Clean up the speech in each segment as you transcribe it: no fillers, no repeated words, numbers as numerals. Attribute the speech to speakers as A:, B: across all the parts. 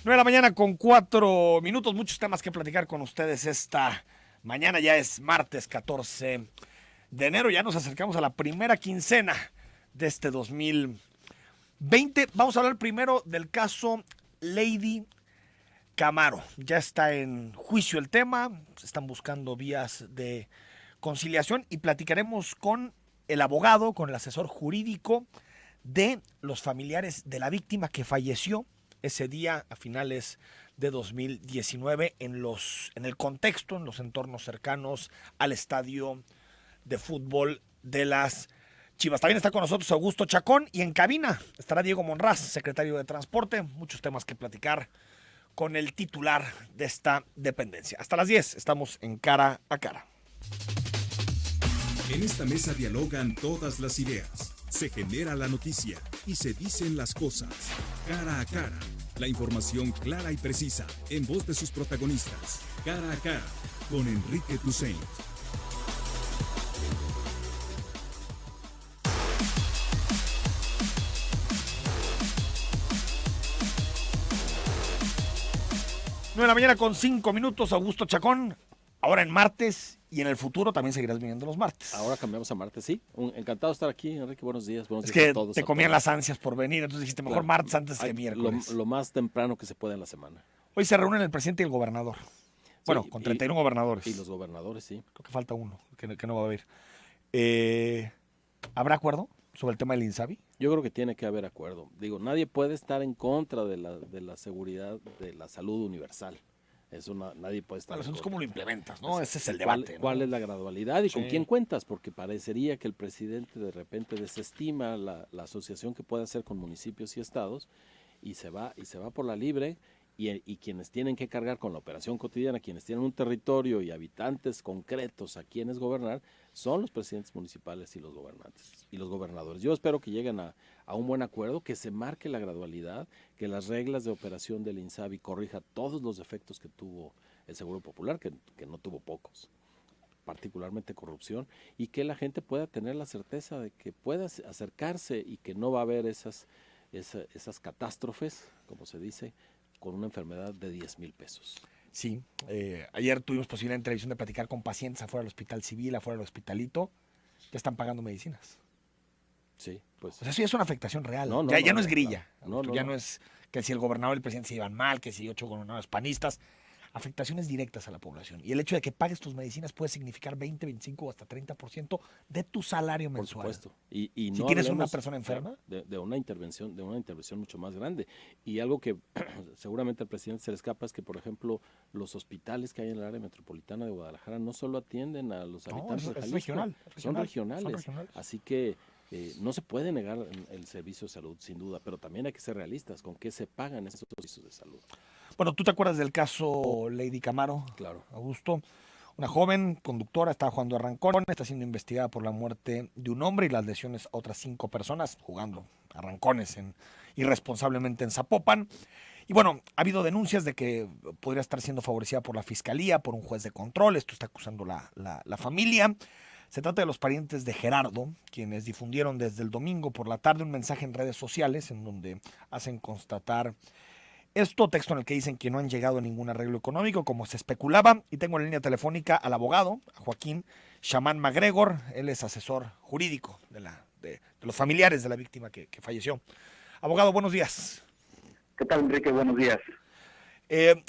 A: 9 de la mañana con 4 minutos, muchos temas que platicar con ustedes esta mañana. Ya es martes 14 de enero, ya nos acercamos a la primera quincena de este 2020. Vamos a hablar primero del caso Lady Camaro. Ya está en juicio el tema, se están buscando vías de conciliación y platicaremos con el abogado, con el asesor jurídico de los familiares de la víctima que falleció ese día a finales de 2019 en el contexto, en los entornos cercanos al estadio de fútbol de las Chivas. También está con nosotros Augusto Chacón y en cabina estará Diego Monraz, secretario de Transporte. Muchos temas que platicar con el titular de esta dependencia. Hasta las 10 estamos en Cara a Cara.
B: En esta mesa dialogan todas las ideas, se genera la noticia y se dicen las cosas. Cara a Cara, la información clara y precisa en voz de sus protagonistas. Cara a Cara, con Enrique Tucent.
A: Nueve de la mañana con 5 minutos, Augusto Chacón. Ahora en martes y en el futuro también seguirás viniendo los martes.
C: Ahora cambiamos a martes, sí. Encantado de estar aquí, Enrique. Buenos días.
A: Es que te comían las ansias por venir, entonces dijiste mejor martes antes que miércoles.
C: Lo más temprano que se pueda en la semana.
A: Hoy se reúnen el presidente y el gobernador. Bueno,
C: Sí,
A: con 31 gobernadores.
C: Y los gobernadores, sí.
A: Creo que falta uno, que no va a haber. ¿Habrá acuerdo sobre el tema del INSABI?
C: Yo creo que tiene que haber acuerdo. Digo, nadie puede estar en contra de la seguridad de la salud universal. Nadie puede estar.
A: Bueno, eso es como lo implementas, ¿no?
C: Pues,
A: ese es el debate.
C: ¿Cuál es la gradualidad y con
A: Sí.
C: quién cuentas? Porque parecería que el presidente de repente desestima la asociación que puede hacer con municipios y estados y se va por la libre y quienes tienen que cargar con la operación cotidiana, quienes tienen un territorio y habitantes concretos a quienes gobernar, son los presidentes municipales y los gobernantes y los gobernadores. Yo espero que lleguen a un buen acuerdo, que se marque la gradualidad, que las reglas de operación del INSABI corrija todos los defectos que tuvo el Seguro Popular, que no tuvo pocos, particularmente corrupción, y que la gente pueda tener la certeza de que pueda acercarse y que no va a haber esas catástrofes, como se dice, con una enfermedad de 10,000 pesos.
A: Sí, ayer tuvimos posibilidad en televisión de platicar con pacientes afuera del hospital civil, afuera del hospitalito, ya están pagando medicinas.
C: Sí, pues.
A: O sea, eso ya es una afectación real.
C: No,
A: Ya no es grilla.
C: No.
A: No es que si el gobernador y el presidente se llevan mal, que si 8 gobernadores panistas. Afectaciones directas a la población. Y el hecho de que pagues tus medicinas puede significar 20, 25 o hasta 30% de tu salario mensual.
C: Por supuesto. Y
A: si
C: no
A: tienes una
C: hablemos,
A: persona enferma.
C: de una intervención mucho más grande. Y algo que seguramente al presidente se le escapa es que, por ejemplo, los hospitales que hay en el área metropolitana de Guadalajara no solo atienden a los habitantes de Jalisco, son regionales. Así que no se puede negar el servicio de salud, sin duda, pero también hay que ser realistas con qué se pagan esos servicios de salud.
A: Bueno, ¿tú te acuerdas del caso Lady Camaro?
C: Claro.
A: Augusto, una joven conductora estaba jugando a rancones, está siendo investigada por la muerte de un hombre y las lesiones a otras 5 personas jugando a rancones irresponsablemente en Zapopan. Y bueno, ha habido denuncias de que podría estar siendo favorecida por la fiscalía, por un juez de control. Esto está acusando la familia. Se trata de los parientes de Gerardo, quienes difundieron desde el domingo por la tarde un mensaje en redes sociales en donde hacen constatar esto, texto en el que dicen que no han llegado a ningún arreglo económico, como se especulaba. Y tengo en línea telefónica al abogado, a Joaquín Chamán MacGregor. Él es asesor jurídico de los familiares de la víctima que falleció. Abogado, buenos días.
D: ¿Qué tal, Enrique? Buenos días.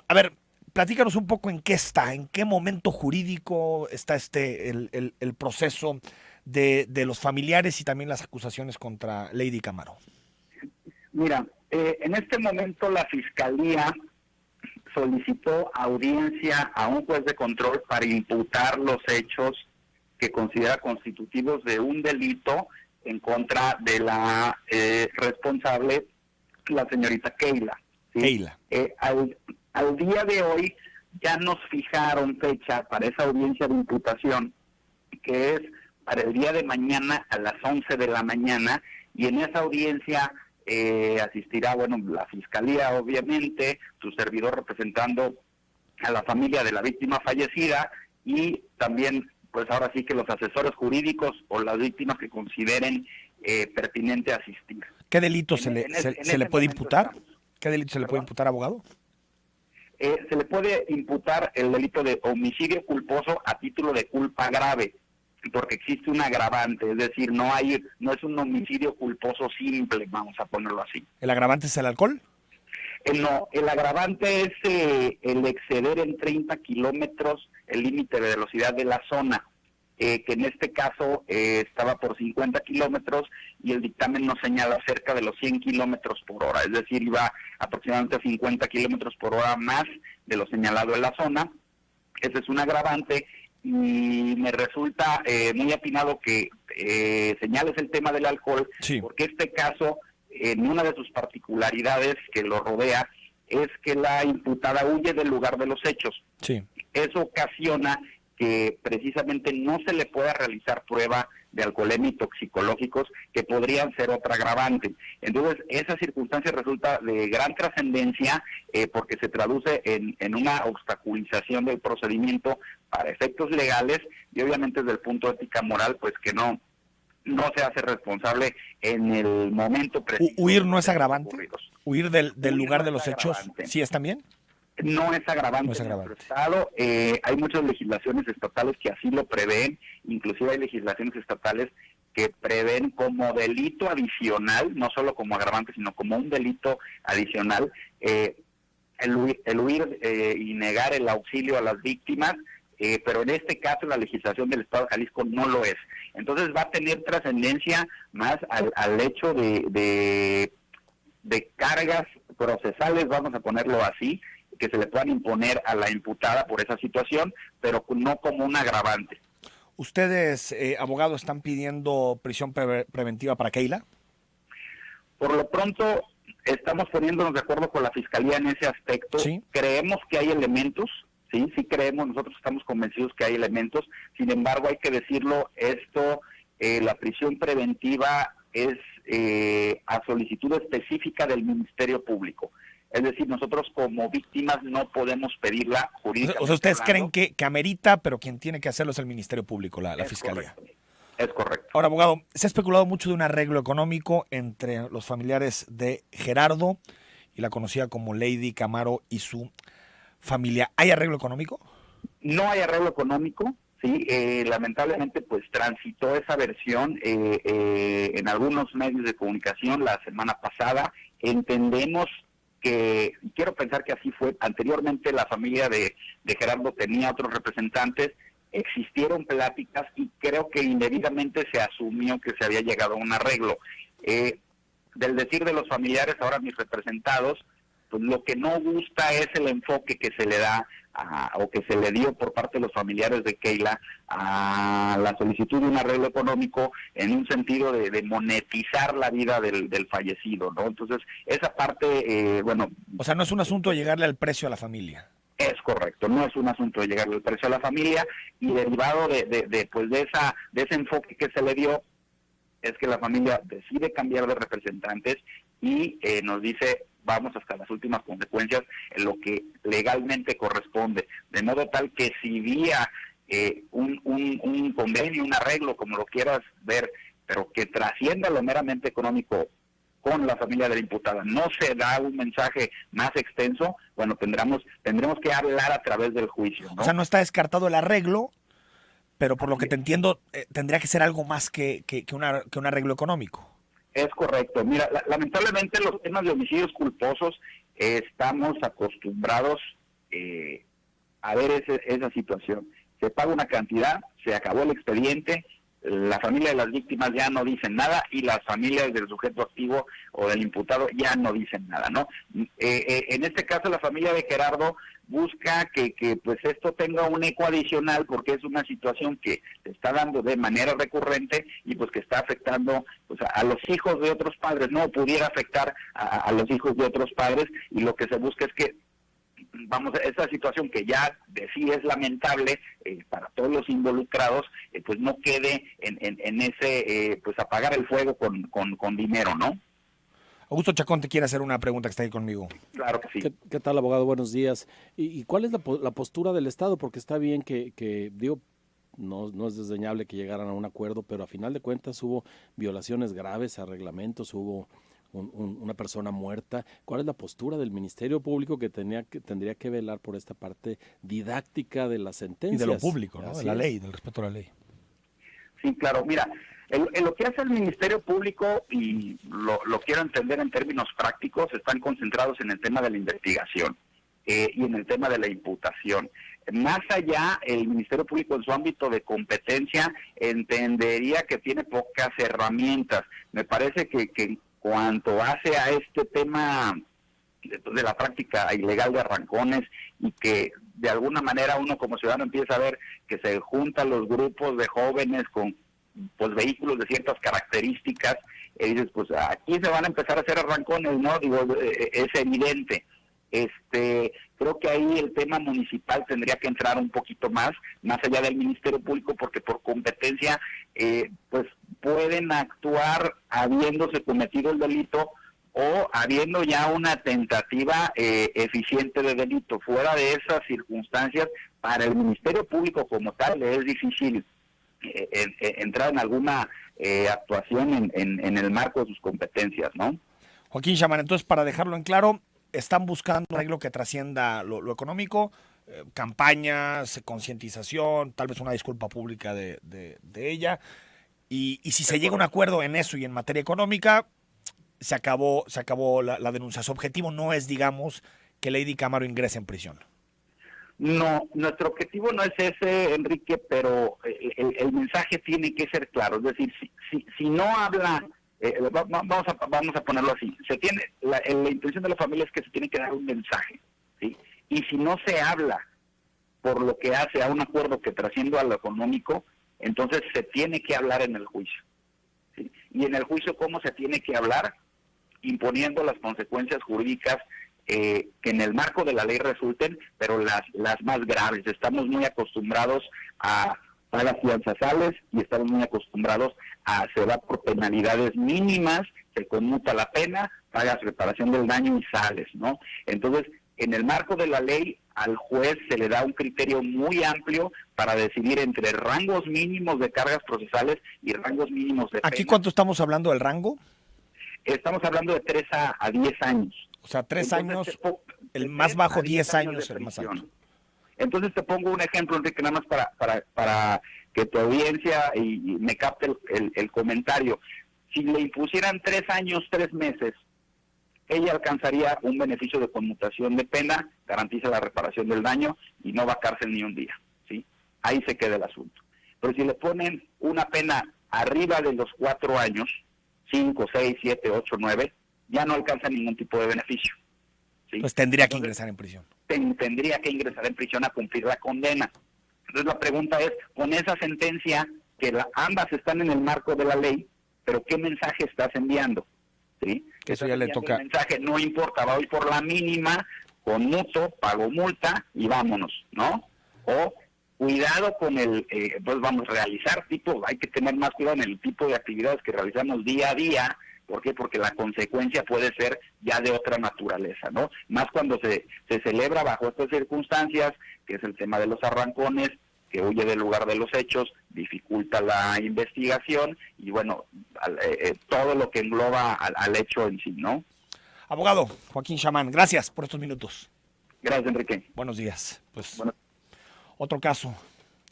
A: A ver, platícanos un poco en qué momento jurídico está el proceso de los familiares y también las acusaciones contra Lady Camaro.
D: Mira, en este momento la Fiscalía solicitó audiencia a un juez de control para imputar los hechos que considera constitutivos de un delito en contra de la responsable, la señorita Keila. ¿Sí?
A: Keila.
D: Al día de hoy ya nos fijaron fecha para esa audiencia de imputación, que es para el día de mañana a las 11 de la mañana, y en esa audiencia asistirá, la Fiscalía, obviamente, su servidor representando a la familia de la víctima fallecida, y también, pues ahora sí que los asesores jurídicos o las víctimas que consideren pertinente asistir.
A: ¿Qué delito se le puede imputar?
D: Estamos.
A: ¿Qué delito se le puede imputar, abogado?
D: Se le puede imputar el delito de homicidio culposo a título de culpa grave, porque existe un agravante, es decir, no es un homicidio culposo simple, vamos a ponerlo así.
A: ¿El agravante es el alcohol?
D: No, el agravante es el exceder en 30 kilómetros el límite de velocidad de la zona, que en este caso estaba por 50 kilómetros y el dictamen nos señala cerca de los 100 kilómetros por hora, es decir, iba aproximadamente a 50 kilómetros por hora más de lo señalado en la zona. Ese es un agravante y me resulta muy atinado que señales el tema del alcohol,
A: sí,
D: porque este caso, en una de sus particularidades que lo rodea, es que la imputada huye del lugar de los hechos.
A: sí.
D: Eso ocasiona que precisamente no se le pueda realizar prueba de alcoholemia y toxicológicos, que podrían ser otra agravante. Entonces, esa circunstancia resulta de gran trascendencia porque se traduce en una obstaculización del procedimiento para efectos legales y obviamente desde el punto de ética moral, pues que no se hace responsable en el momento preciso.
A: ¿Huir no es agravante?
D: Ocurridos.
A: ¿Huir del lugar
D: no
A: de
D: es
A: los hechos
D: agravante.
A: sí es también?
D: No es agravante,
A: No es
D: en
A: agravante.
D: nuestro estado. Hay muchas legislaciones estatales que así lo prevén, inclusive hay legislaciones estatales que prevén como delito adicional, no solo como agravante, sino como un delito adicional, el huir y negar el auxilio a las víctimas, pero en este caso la legislación del Estado de Jalisco no lo es. Entonces va a tener trascendencia más al hecho de cargas procesales, vamos a ponerlo así, que se le puedan imponer a la imputada por esa situación, pero no como un agravante.
A: ¿Ustedes, abogados, están pidiendo prisión preventiva para Keila?
D: Por lo pronto, estamos poniéndonos de acuerdo con la Fiscalía en ese aspecto.
A: ¿Sí?
D: Creemos que hay elementos, sí creemos, nosotros estamos convencidos que hay elementos. Sin embargo, hay que decirlo, la prisión preventiva es a solicitud específica del Ministerio Público. Es decir, nosotros como víctimas no podemos pedirla jurídicamente.
A: O sea, ustedes
D: hablando.
A: creen que amerita, pero quien tiene que hacerlo es el Ministerio Público, la Fiscalía.
D: Correcto. Es correcto.
A: Ahora, abogado, se ha especulado mucho de un arreglo económico entre los familiares de Gerardo y la conocida como Lady Camaro y su familia. ¿Hay arreglo económico?
D: No hay arreglo económico, sí. Lamentablemente, pues transitó esa versión en algunos medios de comunicación la semana pasada. Entendemos que, quiero pensar que así fue, anteriormente la familia de Gerardo tenía otros representantes, existieron pláticas y creo que indebidamente se asumió que se había llegado a un arreglo. Del decir de los familiares, ahora mis representados, pues lo que no gusta es el enfoque que se le da o que se le dio por parte de los familiares de Keila a la solicitud de un arreglo económico en un sentido de monetizar la vida del fallecido, ¿no? Entonces, esa parte, bueno...
A: O sea, no es un asunto de llegarle al precio a la familia.
D: Es correcto, no es un asunto de llegarle al precio a la familia y derivado de ese enfoque que se le dio, es que la familia decide cambiar de representantes y nos dice... vamos hasta las últimas consecuencias en lo que legalmente corresponde, de modo tal que si vía un convenio, un arreglo, como lo quieras ver, pero que trascienda lo meramente económico con la familia de la imputada, no se da un mensaje más extenso, bueno, tendremos que hablar a través del juicio, ¿no?
A: O sea, no está descartado el arreglo, pero por lo que te entiendo, tendría que ser algo más que un arreglo económico.
D: Es correcto. Mira, lamentablemente los temas de homicidios culposos estamos acostumbrados a ver esa situación. Se paga una cantidad, se acabó el expediente, la familia de las víctimas ya no dicen nada y las familias del sujeto activo o del imputado ya no dicen nada, ¿no? En este caso la familia de Gerardo busca que pues esto tenga un eco adicional porque es una situación que se está dando de manera recurrente y pues que está afectando pues a los hijos de otros padres, no pudiera afectar a los hijos de otros padres y lo que se busca es que esa situación que ya de sí es lamentable para todos los involucrados, pues no quede en ese, pues apagar el fuego con dinero, ¿no?
A: Augusto Chacón te quiere hacer una pregunta que está ahí conmigo.
D: Claro que sí.
C: ¿Qué tal, abogado? Buenos días. ¿Y cuál es la postura del Estado? Porque está bien que digo, no es desdeñable que llegaran a un acuerdo, pero a final de cuentas hubo violaciones graves a reglamentos, hubo una persona muerta. ¿Cuál es la postura del Ministerio Público que tendría que velar por esta parte didáctica de las sentencias?
A: Y de lo público, ¿no?
C: Así
A: De la
C: es.
A: ley, del respeto a la ley.
D: Sí, claro, mira, en lo que hace el Ministerio Público, y lo quiero entender en términos prácticos, están concentrados en el tema de la investigación y en el tema de la imputación. Más allá, el Ministerio Público en su ámbito de competencia entendería que tiene pocas herramientas. Me parece que en cuanto hace a este tema de la práctica ilegal de arrancones y que de alguna manera uno como ciudadano empieza a ver que se juntan los grupos de jóvenes con pues vehículos de ciertas características, y dices, pues aquí se van a empezar a hacer arrancones, ¿no? Digo, es evidente. Creo que ahí el tema municipal tendría que entrar un poquito más allá del Ministerio Público, porque por competencia, pues pueden actuar habiéndose cometido el delito o habiendo ya una tentativa eficiente de delito. Fuera de esas circunstancias, para el Ministerio Público como tal es difícil entrar en alguna actuación en el marco de sus competencias, ¿no?
A: Joaquín Chamán, entonces, para dejarlo en claro, están buscando un arreglo que trascienda lo económico, campañas, concientización, tal vez una disculpa pública de ella, y si se llega a un acuerdo en eso y en materia económica, se acabó la denuncia. Su objetivo no es, digamos, que Lady Cámara ingrese en prisión. No,
D: nuestro objetivo no es ese, Enrique, pero el mensaje tiene que ser claro. Es decir, si no habla, vamos a ponerlo así, la intención de la familia es que se tiene que dar un mensaje, ¿sí? Y si no se habla por lo que hace a un acuerdo que trasciende a lo económico, entonces se tiene que hablar en el juicio, ¿sí? Y en el juicio, ¿cómo se tiene que hablar? Imponiendo las consecuencias jurídicas que en el marco de la ley resulten, pero las más graves. Estamos muy acostumbrados a las fianzas sales y estamos muy acostumbrados a se va por penalidades mínimas, se conmuta la pena, pagas reparación del daño y sales, ¿no? Entonces, en el marco de la ley, al juez se le da un criterio muy amplio para decidir entre rangos mínimos de cargas procesales y rangos mínimos de pena.
A: ¿Aquí cuánto estamos hablando del rango?
D: Estamos hablando de 3 a 10 años.
A: O sea, 3 años, el más bajo, 10 años el más alto.
D: Entonces te pongo un ejemplo, Enrique, nada más para que tu audiencia y me capte el comentario. Si le impusieran 3 años, 3 meses, ella alcanzaría un beneficio de conmutación de pena, garantiza la reparación del daño y no va a cárcel ni un día, ¿sí? Ahí se queda el asunto. Pero si le ponen una pena arriba de los 4 años, 5, 6, 7, 8, 9, ya no alcanza ningún tipo de beneficio, ¿sí?
A: Pues tendría que ingresar en prisión.
D: Tendría que ingresar en prisión a cumplir la condena. Entonces la pregunta es, con esa sentencia, que ambas están en el marco de la ley, pero ¿qué mensaje estás enviando? ¿Sí?
A: Eso ya le toca.
D: El mensaje, no importa, voy por la mínima, conmuto, pago multa y vámonos, ¿no? O cuidado con pues vamos a realizar hay que tener más cuidado en el tipo de actividades que realizamos día a día. ¿Por qué? Porque la consecuencia puede ser ya de otra naturaleza, ¿no? Más cuando se celebra bajo estas circunstancias, que es el tema de los arrancones, que huye del lugar de los hechos, dificulta la investigación y, bueno, todo lo que engloba al hecho en sí, ¿no?
A: Abogado Joaquín Chamán, gracias por estos minutos.
D: Gracias, Enrique.
A: Buenos días. Pues otro caso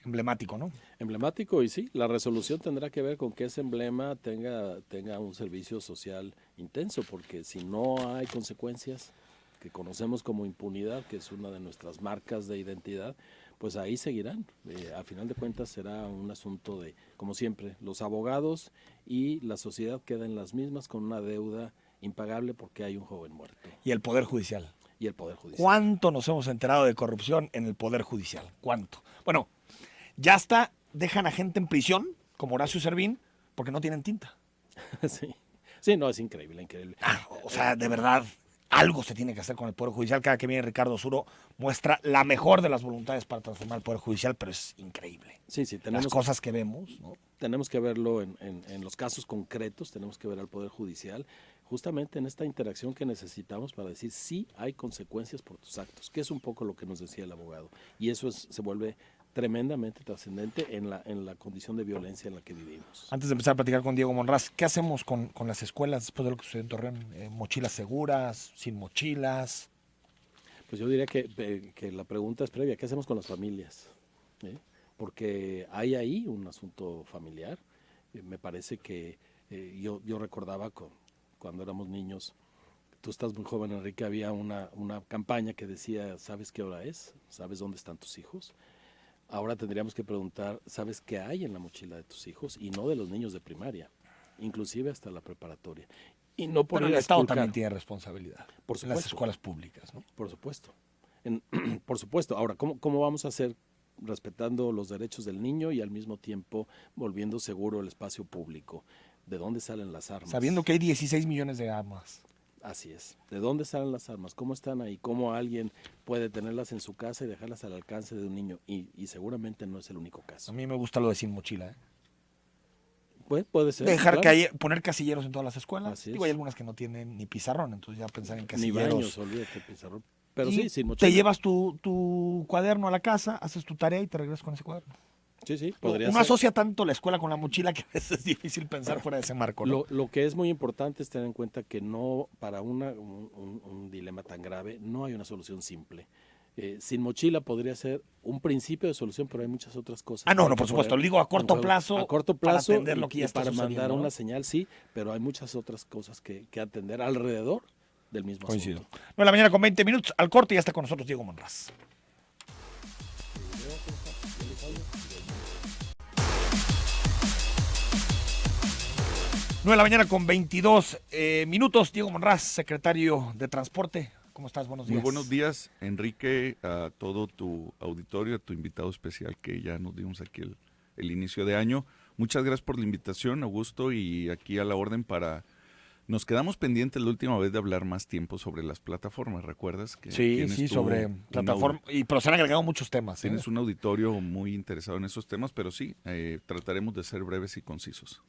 A: emblemático, ¿no?
C: Emblemático, y sí, la resolución tendrá que ver con que ese emblema tenga un servicio social intenso, porque si no hay consecuencias que conocemos como impunidad, que es una de nuestras marcas de identidad, pues ahí seguirán. A final de cuentas será un asunto de, como siempre, los abogados y la sociedad quedan las mismas con una deuda impagable porque hay un joven muerto.
A: Y el Poder Judicial.
C: Y el Poder Judicial.
A: ¿Cuánto nos hemos enterado de corrupción en el Poder Judicial? ¿Cuánto? Bueno, ya hasta dejan a gente en prisión, como Horacio Servín, porque no tienen tinta.
C: Sí, no, es increíble, increíble.
A: O sea, de verdad, algo se tiene que hacer con el Poder Judicial. Cada que viene Ricardo Osuro muestra la mejor de las voluntades para transformar el Poder Judicial, pero es increíble.
C: Sí, tenemos
A: las cosas que vemos, ¿no?
C: Tenemos que verlo en los casos concretos, tenemos que ver al Poder Judicial, justamente en esta interacción que necesitamos para decir sí hay consecuencias por tus actos, que es un poco lo que nos decía el abogado. Y eso se vuelve tremendamente trascendente en la condición de violencia en la que vivimos.
A: Antes de empezar a platicar con Diego Monraz, ¿qué hacemos con las escuelas después de lo que sucedió en Torreón? ¿Mochilas seguras? ¿Sin mochilas?
C: Pues yo diría que la pregunta es previa, ¿qué hacemos con las familias? Porque hay ahí un asunto familiar. Me parece que yo recordaba cuando éramos niños, tú estás muy joven, Enrique, había una campaña que decía, ¿sabes qué hora es? ¿Sabes dónde están tus hijos? Ahora tendríamos que preguntar, ¿sabes qué hay en la mochila de tus hijos? Y no de los niños de primaria, inclusive hasta la preparatoria. Y no por
A: Pero el
C: ir a
A: Estado
C: exculcar.
A: también tiene responsabilidad.
C: Por
A: En las
C: supuesto.
A: escuelas públicas, ¿no?
C: Por supuesto. Por supuesto. Ahora, ¿cómo vamos a hacer respetando los derechos del niño y al mismo tiempo volviendo seguro el espacio público? ¿De dónde salen las armas?
A: Sabiendo que hay 16 millones de armas.
C: Así es. ¿De dónde salen las armas? ¿Cómo están ahí? ¿Cómo alguien puede tenerlas en su casa y dejarlas al alcance de un niño? Y seguramente no es el único
A: A
C: caso.
A: mí me gusta lo de sin mochila, ¿eh?
C: Puede ser.
A: Dejar
C: claro.
A: poner casilleros en todas las escuelas.
C: Así
A: Digo,
C: es.
A: hay algunas que no tienen ni pizarrón, entonces ya pensar en
C: Ni
A: casilleros.
C: baños, olvídate, pizarrón. Pero
A: Y
C: sí, sin mochila.
A: te llevas tu cuaderno a la casa, haces tu tarea y te regresas con ese cuaderno.
C: Sí, podría
A: Uno
C: ser.
A: asocia tanto la escuela con la mochila que a veces es difícil pensar fuera de ese marco, ¿no?
C: Lo que es muy importante es tener en cuenta que no, para un dilema tan grave, no hay una solución simple. Sin mochila podría ser un principio de solución, pero hay muchas otras cosas.
A: Ah, no,
C: que
A: no,
C: hay
A: por
C: que
A: supuesto.
C: poner
A: Lo digo a
C: en
A: corto
C: juego.
A: plazo.
C: A corto
A: para
C: plazo
A: atender lo que ya
C: y
A: está
C: para mandar
A: sucediendo, ¿no?
C: una señal, sí, pero hay muchas otras cosas que atender alrededor del mismo
A: Coincido.
C: asunto.
A: 9 de la mañana con 20 minutos. Al corte ya está con nosotros Diego Monraz. Nueve de la mañana con 22 minutos. Diego Monraz, secretario de Transporte. ¿Cómo estás? Buenos días.
E: Muy buenos días, Enrique, a todo tu auditorio, a tu invitado especial que ya nos dimos aquí el inicio de año. Muchas gracias por la invitación, Augusto, y aquí a la orden para... Nos quedamos pendientes la última vez de hablar más tiempo sobre las plataformas, ¿recuerdas? Que
A: Sí,
E: tienes
A: sí,
E: tú
A: sobre plataforma. Pero se han agregado muchos temas.
E: Tienes un auditorio muy interesado en esos temas, pero sí, trataremos de ser breves y concisos.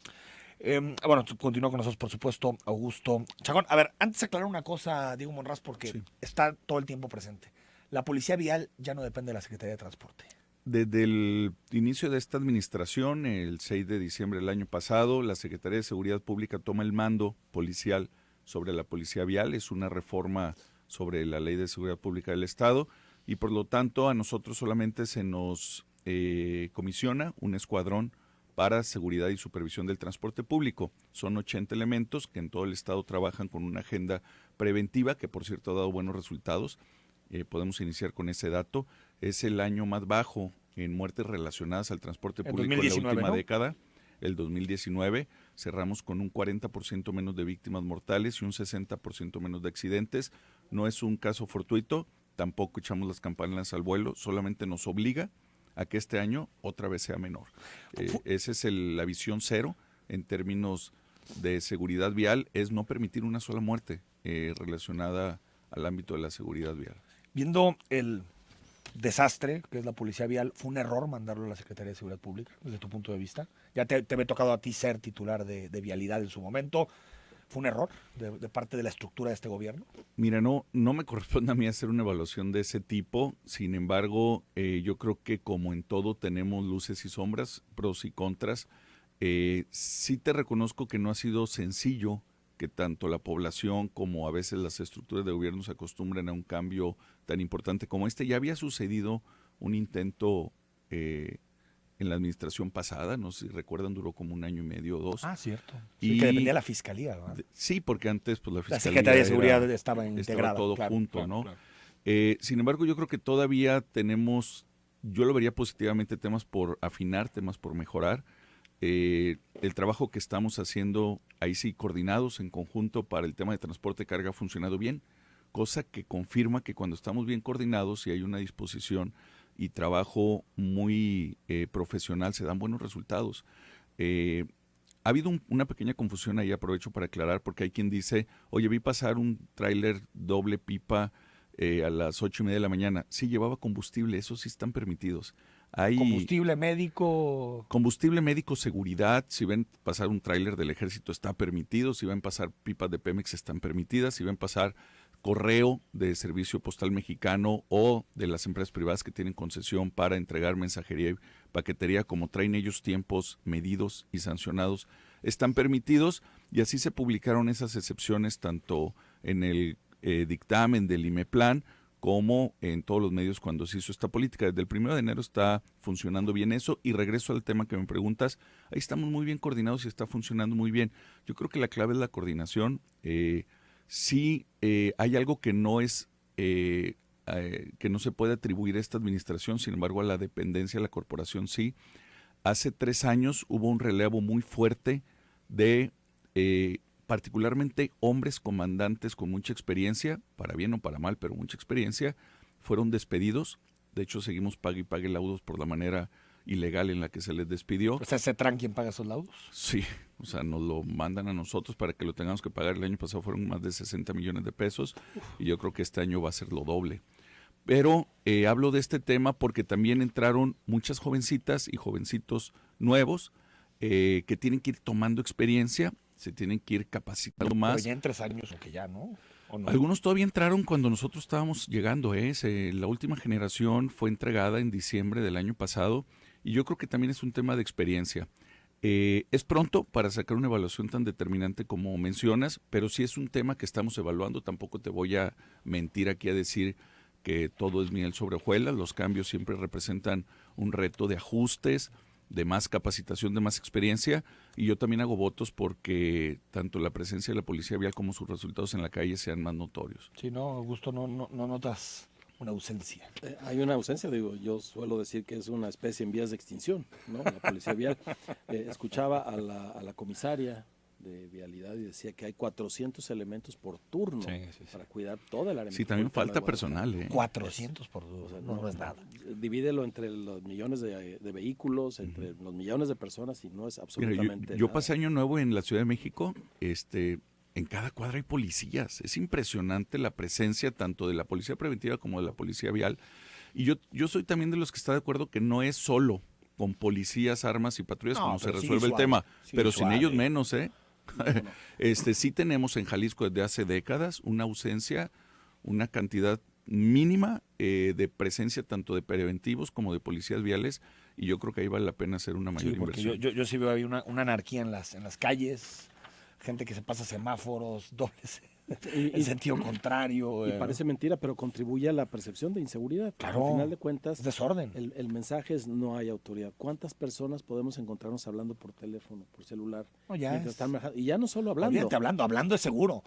A: Bueno, continúa con nosotros, por supuesto, Augusto Chacón. A ver, antes de aclarar una cosa, Diego Monraz, porque
E: Sí.
A: está todo el tiempo presente. La Policía Vial ya no depende de la Secretaría de Transporte.
E: Desde el inicio de esta administración, el 6 de diciembre del año pasado, la Secretaría de Seguridad Pública toma el mando policial sobre la Policía Vial. Es una reforma sobre la Ley de Seguridad Pública del Estado y por lo tanto a nosotros solamente se nos comisiona un escuadrón para seguridad y supervisión del transporte público. Son 80 elementos que en todo el Estado trabajan con una agenda preventiva que por cierto ha dado buenos resultados. Podemos iniciar con ese dato. Es el año más bajo en muertes relacionadas al transporte público en la última década. El 2019 cerramos con un 40% menos de víctimas mortales y un 60% menos de accidentes. No es un caso fortuito, tampoco echamos las campanas al vuelo, solamente nos obliga a que este año otra vez sea menor. Esa es la visión cero en términos de seguridad vial, es no permitir una sola muerte relacionada al ámbito de la seguridad vial.
A: Viendo el desastre que es la Policía Vial, ¿fue un error mandarlo a la Secretaría de Seguridad Pública, desde tu punto de vista? Ya te había tocado a ti ser titular de Vialidad en su momento. ¿Fue un error de parte de la estructura de este gobierno?
E: Mira, no me corresponde a mí hacer una evaluación de ese tipo. Sin embargo, yo creo que como en todo tenemos luces y sombras, pros y contras. Sí te reconozco que no ha sido sencillo que tanto la población como a veces las estructuras de gobierno se acostumbren a un cambio tan importante como este. Ya había sucedido un intento en la administración pasada, no sé si recuerdan, duró como 1 año y medio o 2.
A: Ah, cierto. Sí, que dependía de la Fiscalía, ¿verdad?
E: Sí, porque antes pues la
A: La
E: Fiscalía
A: Secretaría de Seguridad estaba integrada.
E: Estaba todo
A: claro,
E: junto,
A: claro,
E: ¿no?
A: claro.
E: Sin embargo, yo creo que todavía tenemos, yo lo vería positivamente, temas por afinar, temas por mejorar. El trabajo que estamos haciendo, ahí sí, coordinados en conjunto para el tema de transporte de carga ha funcionado bien, cosa que confirma que cuando estamos bien coordinados y hay una disposición y trabajo muy profesional, se dan buenos resultados. Ha habido una pequeña confusión ahí, aprovecho para aclarar, porque hay quien dice, oye, vi pasar un tráiler doble pipa a las 8:30 de la mañana. Sí, llevaba combustible, esos sí están permitidos. Hay
A: Combustible médico.
E: combustible médico, seguridad. Si ven pasar un tráiler del ejército está permitido, si ven pasar pipas de Pemex están permitidas, si ven pasar correo de Servicio Postal Mexicano o de las empresas privadas que tienen concesión para entregar mensajería y paquetería, como traen ellos tiempos medidos y sancionados, están permitidos, y así se publicaron esas excepciones tanto en el dictamen del IMEPLAN como en todos los medios cuando se hizo esta política. Desde el 1 de enero está funcionando bien eso, y regreso al tema que me preguntas, ahí estamos muy bien coordinados y está funcionando muy bien. Yo creo que la clave es la coordinación. Sí, hay algo que no es que no se puede atribuir a esta administración, sin embargo a la dependencia de la corporación sí. Hace 3 años hubo un relevo muy fuerte de particularmente hombres comandantes con mucha experiencia, para bien o para mal, pero mucha experiencia, fueron despedidos. De hecho, seguimos pague y pague laudos por la manera ilegal en la que se les despidió.
A: O sea, ¿CETRAN quién paga esos laudos?
E: Sí, o sea, nos lo mandan a nosotros para que lo tengamos que pagar. El año pasado fueron más de 60 millones de pesos y yo creo que este año va a ser lo doble. Pero hablo de este tema porque también entraron muchas jovencitas y jovencitos nuevos que tienen que ir tomando experiencia, se tienen que ir capacitando más.
A: Pero ya en 3 años, aunque ya, ¿no? ¿O no?
E: Algunos todavía entraron cuando nosotros estábamos llegando. La última generación fue entregada en diciembre del año pasado, y yo creo que también es un tema de experiencia. Es pronto para sacar una evaluación tan determinante como mencionas, pero sí es un tema que estamos evaluando. Tampoco te voy a mentir aquí a decir que todo es miel sobre hojuelas. Los cambios siempre representan un reto de ajustes, de más capacitación, de más experiencia, y yo también hago votos porque tanto la presencia de la policía vial como sus resultados en la calle sean más notorios.
A: Sí, no, Augusto, no notas una ausencia.
C: Hay una ausencia, digo, yo suelo decir que es una especie en vías de extinción, ¿no? La policía vial. Escuchaba a la comisaria de vialidad y decía que hay 400 elementos por turno para cuidar toda el área.
E: Sí, también falta personal.
A: 400 por turno, o sea, no es nada.
C: Divídelo entre los millones de vehículos, entre los millones de personas, y no es absolutamente
E: yo
C: nada.
E: pasé Año Nuevo en la Ciudad de México, en cada cuadra hay policías. Es impresionante la presencia tanto de la policía preventiva como de la policía vial. Y yo soy también de los que está de acuerdo que no es solo con policías, armas y patrullas como se resuelve el tema, pero sin ellos menos, sí tenemos en Jalisco desde hace décadas una ausencia, una cantidad mínima de presencia tanto de preventivos como de policías viales, y yo creo que ahí vale la pena hacer una mayor inversión.
A: Yo sí veo ahí una anarquía en las calles, gente que se pasa semáforos, dobles en sentido contrario.
C: Y parece mentira, pero contribuye a la percepción de inseguridad.
A: Claro,
C: al final de cuentas,
A: es desorden.
C: El mensaje es: no hay autoridad. ¿Cuántas personas podemos encontrarnos hablando por teléfono, por celular?
A: No, ya
C: y ya no solo hablando.
A: Olvídate, hablando es seguro.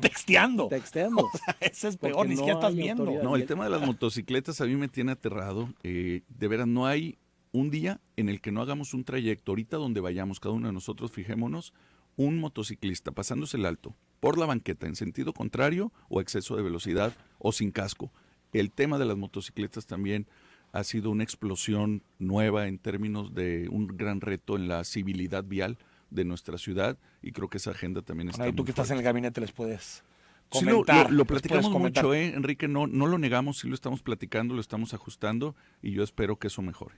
A: Texteando.
C: O
A: sea, ese es peor, ni siquiera estás viendo.
C: autoridad.
E: No, el tema de las motocicletas a mí me tiene aterrado. De veras, no hay un día en el que no hagamos un trayecto. Ahorita donde vayamos, cada uno de nosotros, fijémonos, un motociclista pasándose el alto por la banqueta en sentido contrario o exceso de velocidad o sin casco. El tema de las motocicletas también ha sido una explosión nueva en términos de un gran reto en la civilidad vial de nuestra ciudad, y creo que esa agenda también está
A: Y tú
E: muy
A: que estás
E: fuerte.
A: en el gabinete les puedes
E: Sí,
A: comentar.
E: lo platicamos
A: comentar.
E: mucho, Enrique, no lo negamos, sí lo estamos platicando, lo estamos ajustando, y yo espero que eso mejore.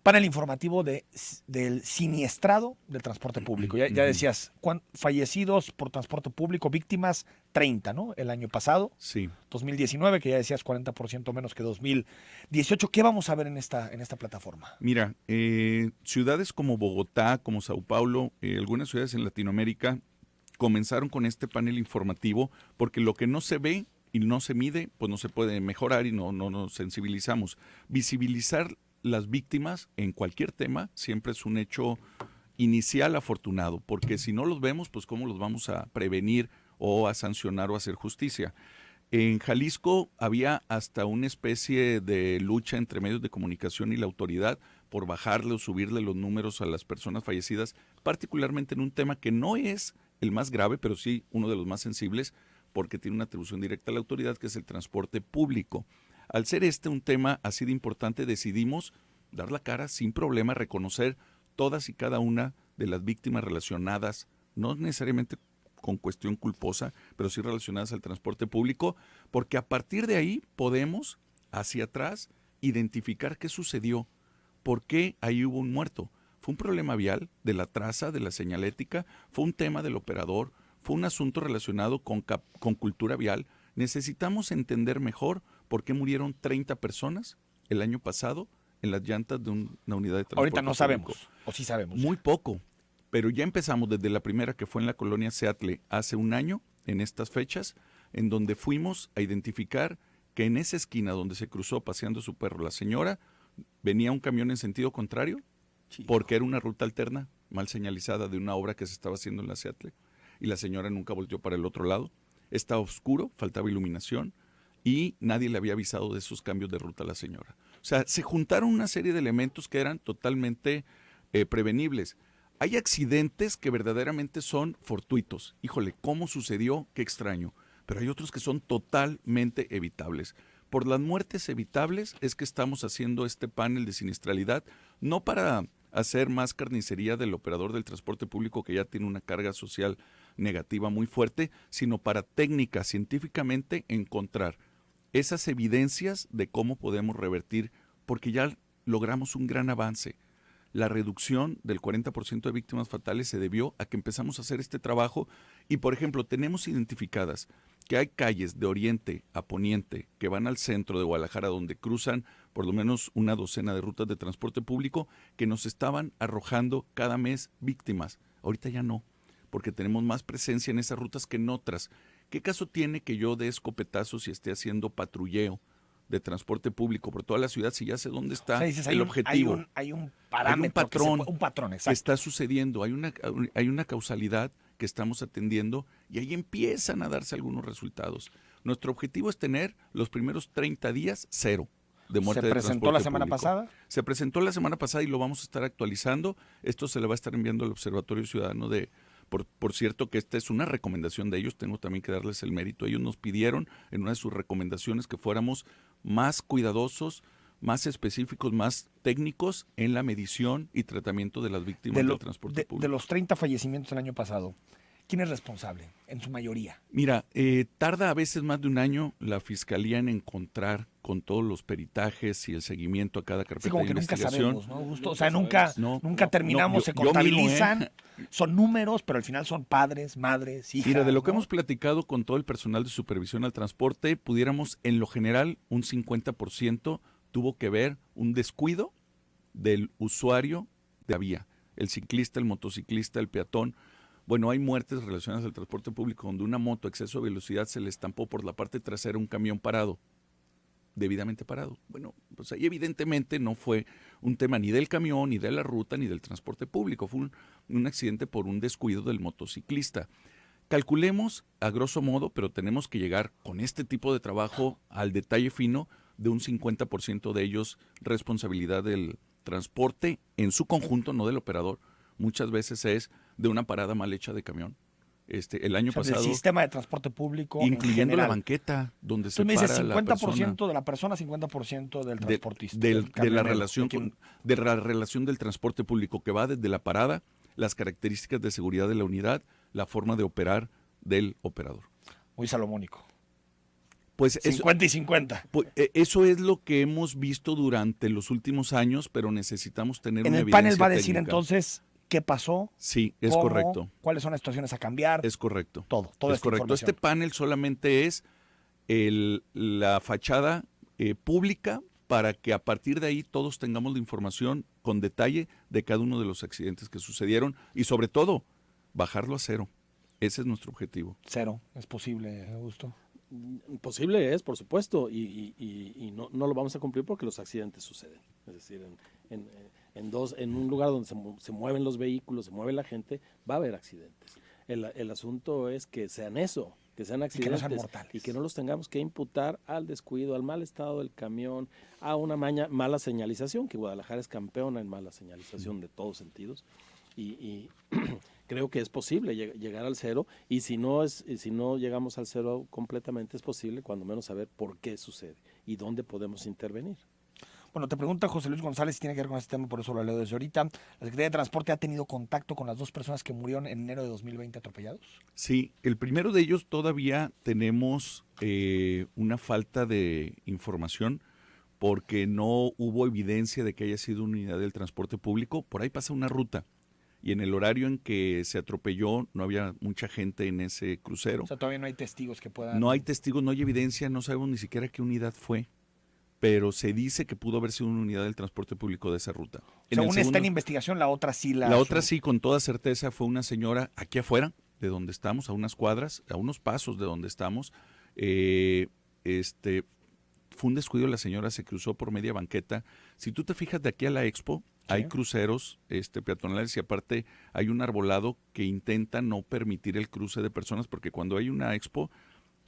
A: Panel informativo del siniestrado del transporte público. Ya decías, fallecidos por transporte público, víctimas 30, ¿no? El año pasado,
E: Sí.
A: 2019, que ya decías 40% menos que 2018. ¿Qué vamos a ver en esta plataforma?
E: Mira, ciudades como Bogotá, como Sao Paulo, algunas ciudades en Latinoamérica comenzaron con este panel informativo porque lo que no se ve y no se mide, pues no se puede mejorar y no nos sensibilizamos. Visibilizar las víctimas en cualquier tema siempre es un hecho inicial afortunado, porque si no los vemos, pues cómo los vamos a prevenir o a sancionar o a hacer justicia. En Jalisco había hasta una especie de lucha entre medios de comunicación y la autoridad por bajarle o subirle los números a las personas fallecidas, particularmente en un tema que no es el más grave, pero sí uno de los más sensibles, porque tiene una atribución directa a la autoridad, que es el transporte público. Al ser un tema así de importante, decidimos dar la cara sin problema, reconocer todas y cada una de las víctimas relacionadas, no necesariamente con cuestión culposa, pero sí relacionadas al transporte público, porque a partir de ahí podemos, hacia atrás, identificar qué sucedió, por qué ahí hubo un muerto. ¿Fue un problema vial, de la traza, de la señalética? ¿Fue un tema del operador? ¿Fue un asunto relacionado con cultura vial? Necesitamos entender mejor por qué murieron 30 personas el año pasado en las llantas de una unidad de transporte
A: Ahorita no
E: público.
A: sabemos, o sí sabemos.
E: Muy poco, pero ya empezamos desde la primera, que fue en la colonia Seattle hace un año, en estas fechas, en donde fuimos a identificar que en esa esquina donde se cruzó paseando su perro la señora, venía un camión en sentido contrario, porque era una ruta alterna mal señalizada de una obra que se estaba haciendo en la Seattle, y la señora nunca volteó para el otro lado. Estaba oscuro, faltaba iluminación, y nadie le había avisado de esos cambios de ruta a la señora. O sea, se juntaron una serie de elementos que eran totalmente prevenibles. Hay accidentes que verdaderamente son fortuitos. Híjole, ¿cómo sucedió? Qué extraño. Pero hay otros que son totalmente evitables. Por las muertes evitables es que estamos haciendo este panel de siniestralidad, no para hacer más carnicería del operador del transporte público que ya tiene una carga social negativa muy fuerte, sino para técnica, científicamente encontrar esas evidencias de cómo podemos revertir, porque ya logramos un gran avance. La reducción del 40% de víctimas fatales se debió a que empezamos a hacer este trabajo y, por ejemplo, tenemos identificadas que hay calles de oriente a poniente que van al centro de Guadalajara donde cruzan por lo menos una docena de rutas de transporte público que nos estaban arrojando cada mes víctimas. Ahorita ya no, porque tenemos más presencia en esas rutas que en otras. ¿Qué caso tiene que yo dé escopetazos y esté haciendo patrulleo de transporte público por toda la ciudad si ya sé dónde está
A: dices,
E: el objetivo?
A: Hay un parámetro, un patrón, exacto.
E: Que está sucediendo, hay una causalidad que estamos atendiendo y ahí empiezan a darse algunos resultados. Nuestro objetivo es tener los primeros 30 días cero de muerte de transporte público. ¿Se presentó la semana pasada? Se presentó la semana pasada y lo vamos a estar actualizando. Esto se le va a estar enviando al Observatorio Ciudadano de... Por cierto que esta es una recomendación de ellos, tengo también que darles el mérito. Ellos nos pidieron en una de sus recomendaciones que fuéramos más cuidadosos, más específicos, más técnicos en la medición y tratamiento de las víctimas del transporte público.
A: De los 30 fallecimientos el año pasado, ¿quién es responsable en su mayoría?
E: Mira, tarda a veces más de un año la Fiscalía en encontrar con todos los peritajes y el seguimiento a cada carpeta de investigación.
A: Nunca sabemos, ¿no, Augusto? O sea, nunca terminamos, se contabilizan, son números, pero al final son padres, madres, hijas.
E: Mira, de lo que hemos platicado con todo el personal de supervisión al transporte, pudiéramos, en lo general, un 50% tuvo que ver un descuido del usuario de la vía, el ciclista, el motociclista, el peatón. Bueno, hay muertes relacionadas al transporte público donde una moto a exceso de velocidad se le estampó por la parte trasera un camión parado, debidamente parado. Bueno, pues ahí evidentemente no fue un tema ni del camión, ni de la ruta, ni del transporte público. Fue un accidente por un descuido del motociclista. Calculemos a grosso modo, pero tenemos que llegar con este tipo de trabajo al detalle fino de un 50% de ellos responsabilidad del transporte en su conjunto, no del operador. Muchas veces es de una parada mal hecha de camión. El año pasado,
A: del sistema de transporte público,
E: incluyendo la banqueta donde se para la persona.
A: 50% de la persona, 50% del transportista.
E: De la relación del transporte público, que va desde la parada, las características de seguridad de la unidad, la forma de operar del operador.
A: Muy salomónico.
E: Pues
A: 50 y 50.
E: Pues eso es lo que hemos visto durante los últimos años, pero necesitamos tener una evidencia
A: técnica. En el panel va a decir
E: técnica.
A: Entonces qué pasó.
E: Sí, es correcto.
A: ¿Cuáles son las situaciones a cambiar?
E: Es correcto.
A: Todo
E: es correcto. Este panel solamente es la fachada pública para que a partir de ahí todos tengamos la información con detalle de cada uno de los accidentes que sucedieron y sobre todo bajarlo a cero. Ese es nuestro objetivo.
A: Cero, es posible, Augusto.
C: Posible es, por supuesto, y no lo vamos a cumplir porque los accidentes suceden. Es decir, en un lugar donde se mueven los vehículos, se mueve la gente, va a haber accidentes. El asunto es que sean eso, que sean accidentes
A: y que no sean mortales.
C: Y que no los tengamos que imputar al descuido, al mal estado del camión, a una mala señalización, que Guadalajara es campeona en mala señalización de todos sentidos. Y creo que es posible llegar al cero, y si no llegamos al cero completamente, es posible cuando menos saber por qué sucede y dónde podemos intervenir.
A: Bueno, te pregunta José Luis González si tiene que ver con este tema, por eso lo leo desde ahorita. ¿La Secretaría de Transporte ha tenido contacto con las dos personas que murieron en enero de 2020 atropellados?
E: Sí, el primero de ellos todavía tenemos una falta de información porque no hubo evidencia de que haya sido una unidad del transporte público. Por ahí pasa una ruta y en el horario en que se atropelló no había mucha gente en ese crucero.
A: O sea, todavía no hay testigos que puedan...
E: No hay testigos, no hay evidencia, no sabemos ni siquiera qué unidad fue, pero se dice que pudo haber sido una unidad del transporte público de esa ruta.
A: O sea, una está en investigación, la otra sí
E: La otra sí, con toda certeza, fue una señora aquí afuera, de donde estamos, a unas cuadras, a unos pasos de donde estamos. Fue un descuido, la señora se cruzó por media banqueta. Si tú te fijas de aquí a la Expo, hay cruceros peatonales y aparte hay un arbolado que intenta no permitir el cruce de personas, porque cuando hay una Expo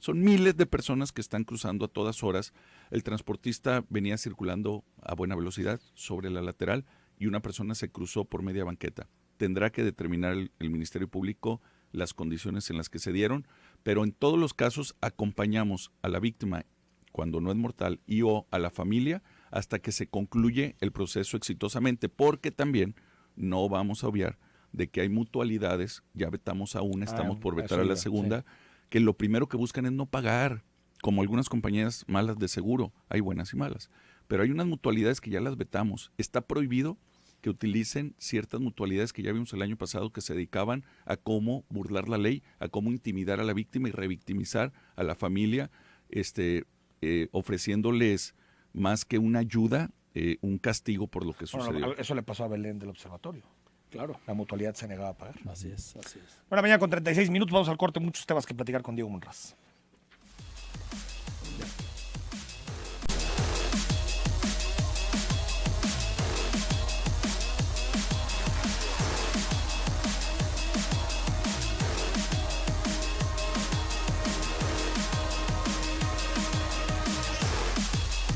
E: son miles de personas que están cruzando a todas horas. El transportista venía circulando a buena velocidad sobre la lateral y una persona se cruzó por media banqueta. Tendrá que determinar el Ministerio Público las condiciones en las que se dieron, pero en todos los casos acompañamos a la víctima cuando no es mortal y o a la familia hasta que se concluye el proceso exitosamente, porque también no vamos a obviar de que hay mutualidades, ya vetamos a una, estamos por vetar a la segunda, que lo primero que buscan es no pagar, como algunas compañías malas de seguro, hay buenas y malas, pero hay unas mutualidades que ya las vetamos. Está prohibido que utilicen ciertas mutualidades que ya vimos el año pasado que se dedicaban a cómo burlar la ley, a cómo intimidar a la víctima y revictimizar a la familia, ofreciéndoles más que una ayuda, un castigo por lo que sucedió.
A: Bueno, eso le pasó a Belén del Observatorio.
C: Claro.
A: La mutualidad se negaba a pagar.
C: Así es, así es.
A: Bueno, mañana con 36 minutos vamos al corte. Muchos temas que platicar con Diego Monraz.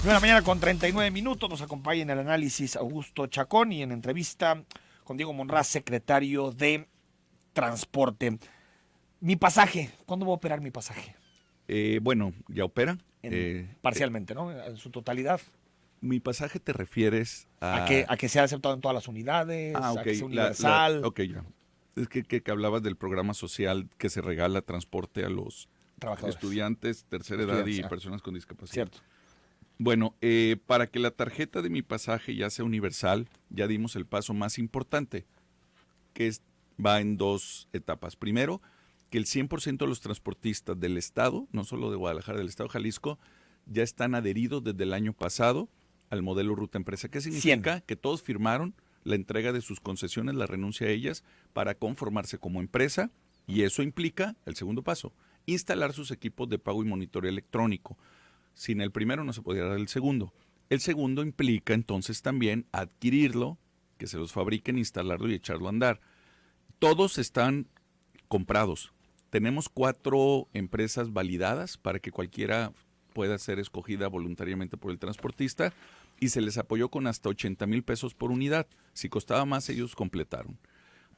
A: Nueva mañana con 39 minutos, nos acompaña en el análisis Augusto Chacón y en entrevista con Diego Monraz, secretario de Transporte. Mi pasaje, ¿cuándo voy a operar mi pasaje?
E: Bueno, ya opera.
A: Parcialmente, ¿no? En su totalidad.
E: Mi pasaje te refieres
A: A que sea aceptado en todas las unidades, a que sea universal.
E: Ok, ya. Es que hablabas del programa social que se regala transporte a los estudiantes, tercera edad y personas con discapacidad.
A: Cierto.
E: Bueno, para que la tarjeta de mi pasaje ya sea universal, ya dimos el paso más importante, que va en dos etapas. Primero, que el 100% de los transportistas del Estado, no solo de Guadalajara, del Estado de Jalisco, ya están adheridos desde el año pasado al modelo Ruta Empresa. ¿Qué significa? 100. Que todos firmaron la entrega de sus concesiones, la renuncia a ellas, para conformarse como empresa, y eso implica, el segundo paso, instalar sus equipos de pago y monitoreo electrónico. Sin el primero no se podría dar el segundo. El segundo implica entonces también adquirirlo, que se los fabriquen, instalarlo y echarlo a andar. Todos están comprados. Tenemos 4 empresas validadas para que cualquiera pueda ser escogida voluntariamente por el transportista y se les apoyó con hasta 80,000 pesos por unidad. Si costaba más, ellos completaron.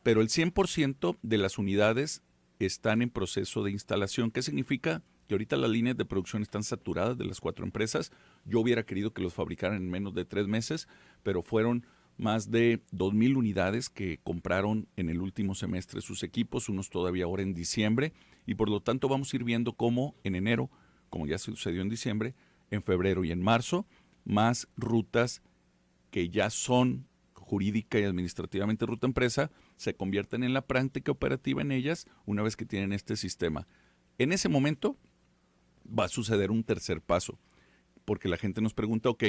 E: Pero el 100% de las unidades están en proceso de instalación. ¿Qué significa? Que ahorita las líneas de producción están saturadas de las 4 empresas. Yo hubiera querido que los fabricaran en menos de 3 meses, pero fueron más de 2,000 unidades que compraron en el último semestre sus equipos, unos todavía ahora en diciembre, y por lo tanto vamos a ir viendo cómo en enero, como ya sucedió en diciembre, en febrero y en marzo, más rutas que ya son jurídica y administrativamente ruta empresa, se convierten en la práctica operativa en ellas una vez que tienen este sistema. En ese momento va a suceder un tercer paso, porque la gente nos pregunta, ok,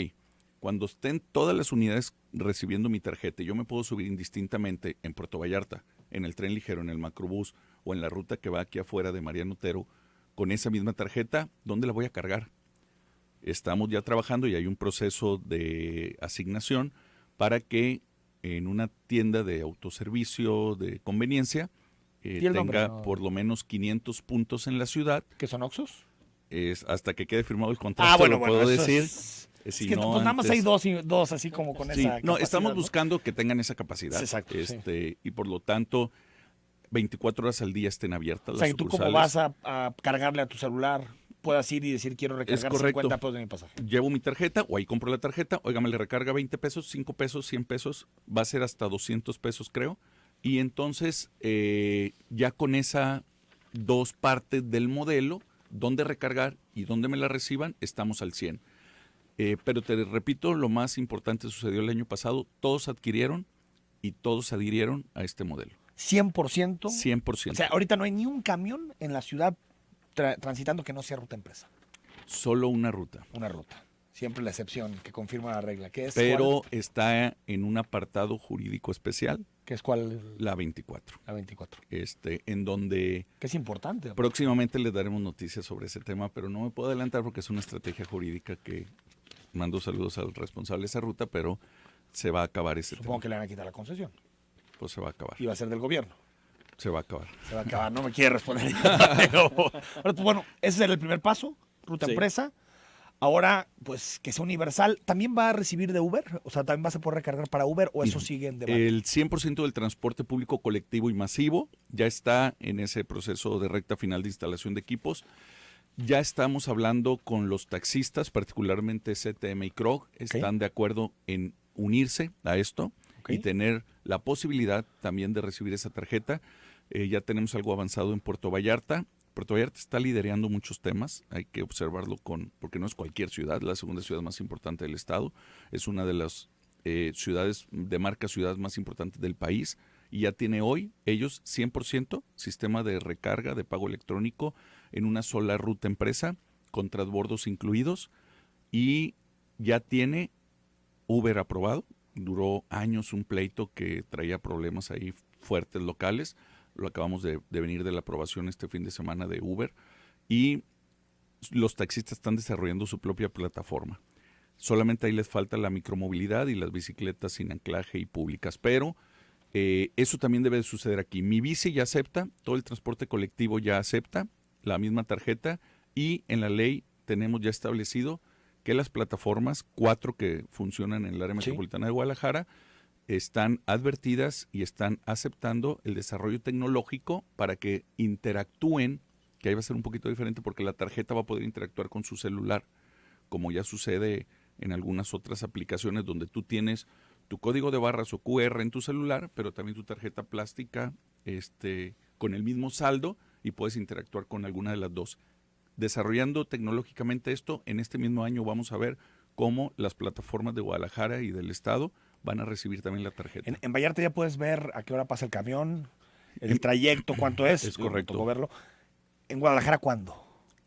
E: cuando estén todas las unidades recibiendo mi tarjeta, yo me puedo subir indistintamente en Puerto Vallarta, en el tren ligero, en el macrobús o en la ruta que va aquí afuera de Mariano Otero, con esa misma tarjeta, ¿dónde la voy a cargar? Estamos ya trabajando y hay un proceso de asignación para que en una tienda de autoservicio de conveniencia tenga por lo menos 500 puntos en la ciudad.
A: ¿Qué son Oxxos?
E: Hasta que quede firmado el contrato, lo puedo decir.
A: Si no, pues nada más hay dos así como con esa capacidad.
E: No, estamos buscando que tengan esa capacidad.
A: Exacto.
E: Y por lo tanto, 24 horas al día estén abiertas las sucursales.
A: ¿Y tú cómo vas a cargarle a tu celular? Puedas ir y decir, quiero recargar 50 pesos de mi pasaje.
E: Llevo mi tarjeta o ahí compro la tarjeta, me le recarga 20 pesos, 5 pesos, 100 pesos, va a ser hasta 200 pesos creo. Y entonces ya con esa 2 partes del modelo, dónde recargar y dónde me la reciban, estamos al 100. Pero te repito, lo más importante sucedió el año pasado, todos adquirieron y todos se adhirieron a este modelo.
A: 100%.
E: 100%.
A: O sea, ahorita no hay ni un camión en la ciudad transitando que no sea ruta empresa.
E: Solo una ruta.
A: Una ruta. Siempre la excepción que confirma la regla. ¿Qué es
E: Pero
A: cuál?
E: está en un apartado jurídico especial,
A: ¿Qué es cuál?
E: la 24.
A: La 24.
E: En donde
A: Que es importante.
E: próximamente les daremos noticias sobre ese tema, pero no me puedo adelantar porque es una estrategia jurídica que mando saludos al responsable de esa ruta, pero se va a acabar ese
A: Supongo
E: tema.
A: que le van a quitar la concesión.
E: Pues se va a acabar.
A: Y va a ser del gobierno.
E: Se va a acabar.
A: Se va a acabar. No me quiere responder. Pero, bueno, ese era el primer paso. Ruta
C: Sí.
A: empresa. Ahora, pues, que sea universal. ¿También va a recibir de Uber? O sea, ¿también vas a poder recargar para Uber o eso sigue en debate?
E: El 100% del transporte público colectivo y masivo ya está en ese proceso de recta final de instalación de equipos. Ya estamos hablando con los taxistas, particularmente CTM y Krog, están de acuerdo en unirse a esto y tener la posibilidad también de recibir esa tarjeta. Ya tenemos algo avanzado en Puerto Vallarta. Puerto Vallarta está liderando muchos temas, hay que observarlo porque no es cualquier ciudad, la segunda ciudad más importante del estado, es una de las ciudades de marca ciudades más importantes del país y ya tiene hoy ellos 100% sistema de recarga de pago electrónico en una sola ruta empresa con transbordos incluidos y ya tiene Uber aprobado. Duró años un pleito que traía problemas ahí fuertes locales. Lo acabamos de venir de la aprobación este fin de semana de Uber y los taxistas están desarrollando su propia plataforma. Solamente ahí les falta la micromovilidad y las bicicletas sin anclaje y públicas, pero eso también debe de suceder aquí. Mi bici ya acepta, todo el transporte colectivo ya acepta la misma tarjeta y en la ley tenemos ya establecido que las plataformas, 4 que funcionan en el área metropolitana de Guadalajara, están advertidas y están aceptando el desarrollo tecnológico para que interactúen, que ahí va a ser un poquito diferente porque la tarjeta va a poder interactuar con su celular, como ya sucede en algunas otras aplicaciones donde tú tienes tu código de barras o QR en tu celular, pero también tu tarjeta plástica con el mismo saldo y puedes interactuar con alguna de las dos. Desarrollando tecnológicamente esto, en este mismo año vamos a ver cómo las plataformas de Guadalajara y del estado van a recibir también la tarjeta.
A: En Vallarta ya puedes ver a qué hora pasa el camión, el trayecto, cuánto es.
E: Es correcto.
A: Me tocó verlo. ¿En Guadalajara cuándo?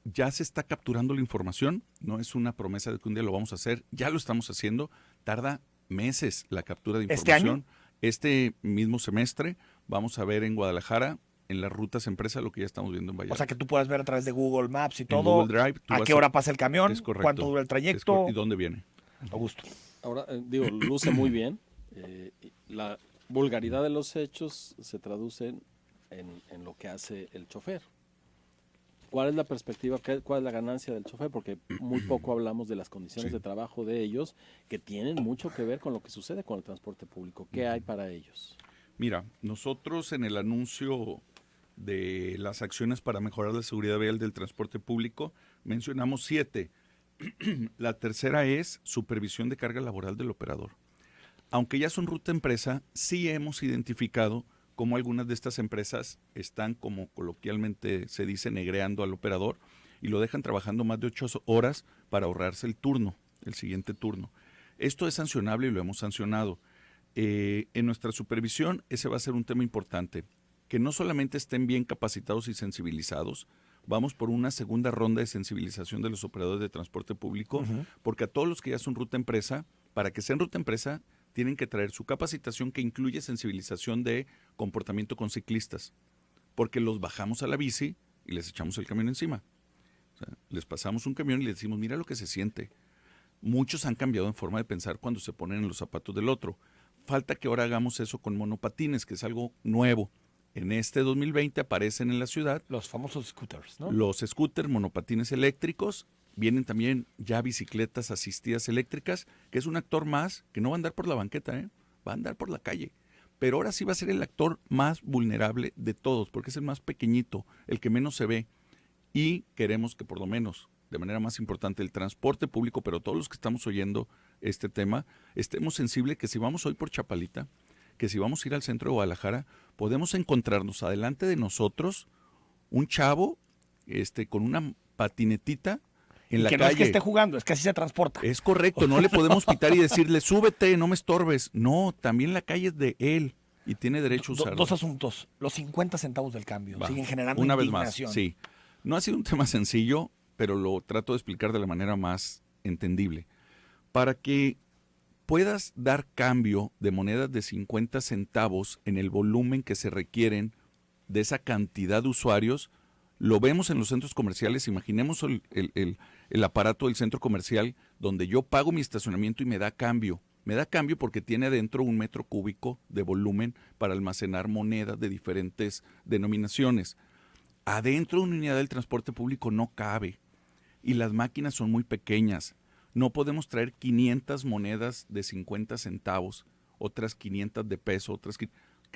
E: Ya se está capturando la información, no es una promesa de que un día lo vamos a hacer, ya lo estamos haciendo, tarda meses la captura de
A: ¿Este
E: información.
A: año?
E: Este mismo semestre vamos a ver en Guadalajara, en las rutas empresa, lo que ya estamos viendo en Vallarta.
A: O sea, que tú puedas ver a través de Google Maps y todo.
E: Google Drive, tú
A: a
E: vas
A: qué hora pasa el camión,
E: Es correcto.
A: cuánto dura el trayecto.
E: ¿Y dónde viene?
A: Augusto.
C: Ahora, luce muy bien. La vulgaridad de los hechos se traduce en lo que hace el chofer. ¿Cuál es la perspectiva, cuál es la ganancia del chofer? Porque muy poco hablamos de las condiciones de trabajo de ellos, que tienen mucho que ver con lo que sucede con el transporte público. ¿Qué hay para ellos?
E: Mira, nosotros en el anuncio de las acciones para mejorar la seguridad vial del transporte público mencionamos 7. La tercera es supervisión de carga laboral del operador. Aunque ya son ruta empresa, sí hemos identificado cómo algunas de estas empresas están, como coloquialmente se dice, negreando al operador y lo dejan trabajando más de 8 horas para ahorrarse el siguiente turno. Esto es sancionable y lo hemos sancionado. En nuestra supervisión ese va a ser un tema importante, que no solamente estén bien capacitados y sensibilizados, vamos por una segunda ronda de sensibilización de los operadores de transporte público, porque a todos los que ya son ruta empresa, para que sean ruta empresa, tienen que traer su capacitación que incluye sensibilización de comportamiento con ciclistas, porque los bajamos a la bici y les echamos el camión encima. O sea, les pasamos un camión y les decimos, mira lo que se siente. Muchos han cambiado en forma de pensar cuando se ponen en los zapatos del otro. Falta que ahora hagamos eso con monopatines, que es algo nuevo. En este 2020 aparecen en la ciudad
A: Los famosos scooters, ¿no?
E: los scooters, monopatines eléctricos. Vienen también ya bicicletas asistidas eléctricas, que es un actor más que no va a andar por la banqueta, va a andar por la calle. Pero ahora sí va a ser el actor más vulnerable de todos, porque es el más pequeñito, el que menos se ve. Y queremos que por lo menos, de manera más importante, el transporte público, pero todos los que estamos oyendo este tema, estemos sensibles que si vamos hoy por Chapalita, que si vamos a ir al centro de Guadalajara, podemos encontrarnos adelante de nosotros un chavo con una patinetita en la
A: que
E: calle.
A: no es que esté jugando, es que así se transporta.
E: Es correcto, no le podemos pitar y decirle, súbete, no me estorbes. No, también la calle es de él y tiene derecho a usarla.
A: Dos asuntos. Los 50 centavos del cambio
E: Va,
A: siguen generando
E: una
A: indignación.
E: vez más, sí. No ha sido un tema sencillo, pero lo trato de explicar de la manera más entendible. Para que puedas dar cambio de monedas de 50 centavos en el volumen que se requieren de esa cantidad de usuarios, lo vemos en los centros comerciales. Imaginemos el aparato del centro comercial donde yo pago mi estacionamiento y me da cambio. Me da cambio porque tiene adentro 1 metro cúbico de volumen para almacenar monedas de diferentes denominaciones. Adentro de una unidad del transporte público no cabe y las máquinas son muy pequeñas. No podemos traer 500 monedas de 50 centavos, otras 500 de peso, otras que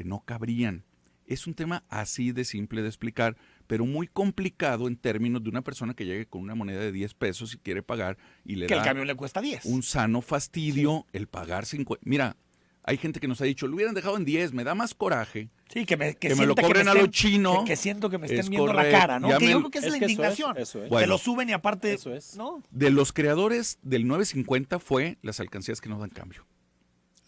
E: no cabrían. Es un tema así de simple de explicar, pero muy complicado en términos de una persona que llegue con una moneda de 10 pesos y quiere pagar y le
A: que
E: da
A: el camión le cuesta 10.
E: un sano fastidio el pagar 50. Mira, hay gente que nos ha dicho, lo hubieran dejado en 10, me da más coraje.
A: Sí, que me
E: lo cobren a lo chino.
A: Que siento que me estén
E: Es
A: viendo la
E: correcto.
A: cara, ¿no?
E: Ya
A: Que
E: me-
A: yo creo que esa es la
C: que
A: indignación.
C: eso es.
A: Te
E: Bueno.
A: lo suben y aparte,
C: Eso es.
A: ¿no?
E: De los creadores del 950 fue las alcancías que nos dan cambio.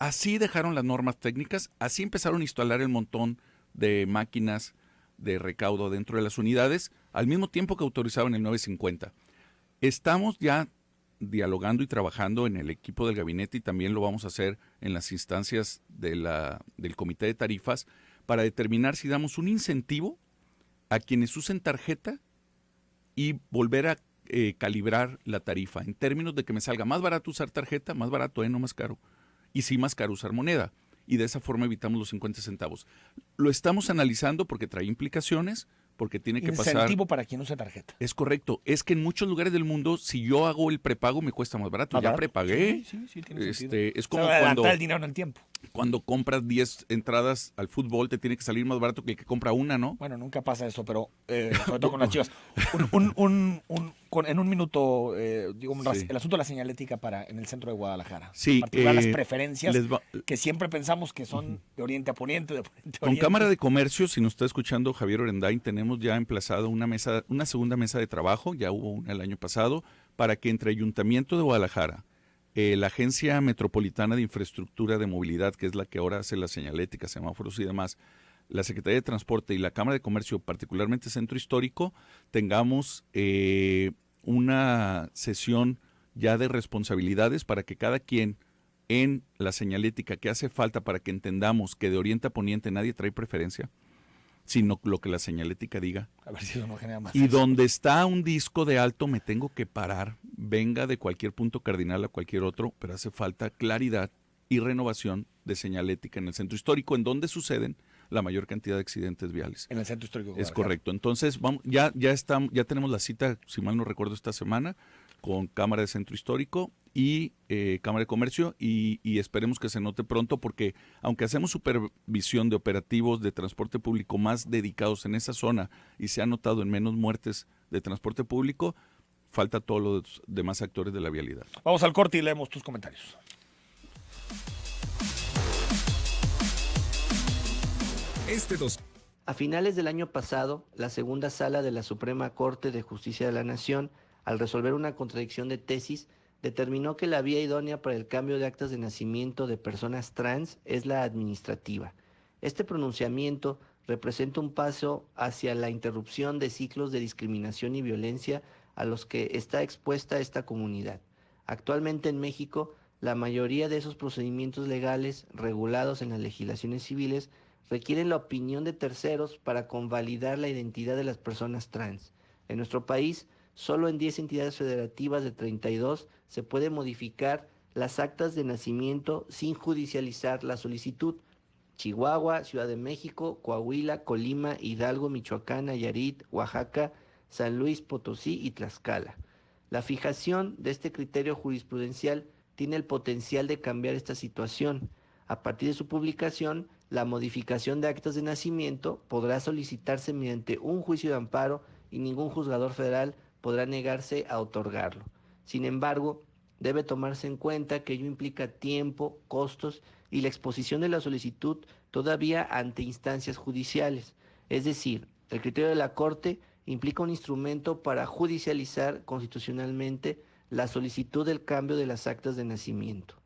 E: Así dejaron las normas técnicas, así empezaron a instalar el montón de máquinas de recaudo dentro de las unidades, al mismo tiempo que autorizaban el 950. Estamos ya dialogando y trabajando en el equipo del gabinete y también lo vamos a hacer en las instancias del comité de tarifas para determinar si damos un incentivo a quienes usen tarjeta y volver a calibrar la tarifa en términos de que me salga más barato usar tarjeta, más barato, no más caro, y sí más caro usar moneda. Y de esa forma evitamos los 50 centavos. Lo estamos analizando porque trae implicaciones, porque tiene que pasar.
A: Incentivo para quien use tarjeta.
E: Es correcto. Es que en muchos lugares del mundo, si yo hago el prepago, me cuesta más barato.
A: ¿Más
E: Ya
A: barato?
E: prepagué.
A: Sí, tiene sentido.
E: Es
A: Se
E: como
A: va a adelantar
E: cuando,
A: el dinero en el tiempo.
E: cuando compras 10 entradas al fútbol, te tiene que salir más barato que el que compra una, ¿no?
A: Bueno, nunca pasa eso, pero sobre todo con las Chivas. En un minuto,
E: Sí.
A: el asunto de la señalética en el centro de Guadalajara.
E: Sí,
A: En particular las preferencias
E: les va-
A: que siempre pensamos que son de oriente a poniente, de poniente a
E: Con
A: oriente.
E: Cámara de Comercio, si nos está escuchando Javier Orendain, tenemos ya emplazado una segunda mesa de trabajo, ya hubo una el año pasado, para que entre Ayuntamiento de Guadalajara, la Agencia Metropolitana de Infraestructura de Movilidad, que es la que ahora hace la señalética, semáforos y demás, la Secretaría de Transporte y la Cámara de Comercio, particularmente Centro Histórico, tengamos una sesión ya de responsabilidades para que cada quien en la señalética que hace falta para que entendamos que de oriente a poniente nadie trae preferencia, sino lo que la señalética diga.
A: A ver si eso no genera más.
E: Y donde está un disco de alto me tengo que parar, venga de cualquier punto cardinal a cualquier otro, pero hace falta claridad y renovación de señalética en el centro histórico, en donde suceden la mayor cantidad de accidentes viales.
A: En el centro histórico de
E: Es
A: Guadalajara.
E: correcto. Entonces, ya tenemos la cita, si mal no recuerdo, esta semana, con Cámara de Centro Histórico y Cámara de Comercio, y esperemos que se note pronto, porque aunque hacemos supervisión de operativos de transporte público más dedicados en esa zona y se ha notado en menos muertes de transporte público, falta todos los demás actores de la vialidad.
A: Vamos al corte y leemos tus comentarios.
F: A finales del año pasado, la segunda sala de la Suprema Corte de Justicia de la Nación, al resolver una contradicción de tesis, determinó que la vía idónea para el cambio de actas de nacimiento de personas trans es la administrativa. Este pronunciamiento representa un paso hacia la interrupción de ciclos de discriminación y violencia a los que está expuesta esta comunidad. Actualmente en México, la mayoría de esos procedimientos legales regulados en las legislaciones civiles requieren la opinión de terceros para convalidar la identidad de las personas trans. En nuestro país, solo en 10 entidades federativas de 32 se puede modificar las actas de nacimiento sin judicializar la solicitud. Chihuahua, Ciudad de México, Coahuila, Colima, Hidalgo, Michoacán, Nayarit, Oaxaca, San Luis Potosí y Tlaxcala. La fijación de este criterio jurisprudencial tiene el potencial de cambiar esta situación. A partir de su publicación, la modificación de actas de nacimiento podrá solicitarse mediante un juicio de amparo y ningún juzgador federal podrá negarse a otorgarlo. Sin embargo, debe tomarse en cuenta que ello implica tiempo, costos y la exposición de la solicitud todavía ante instancias judiciales. Es decir, el criterio de la Corte implica un instrumento para judicializar constitucionalmente la solicitud del cambio de las actas de nacimiento.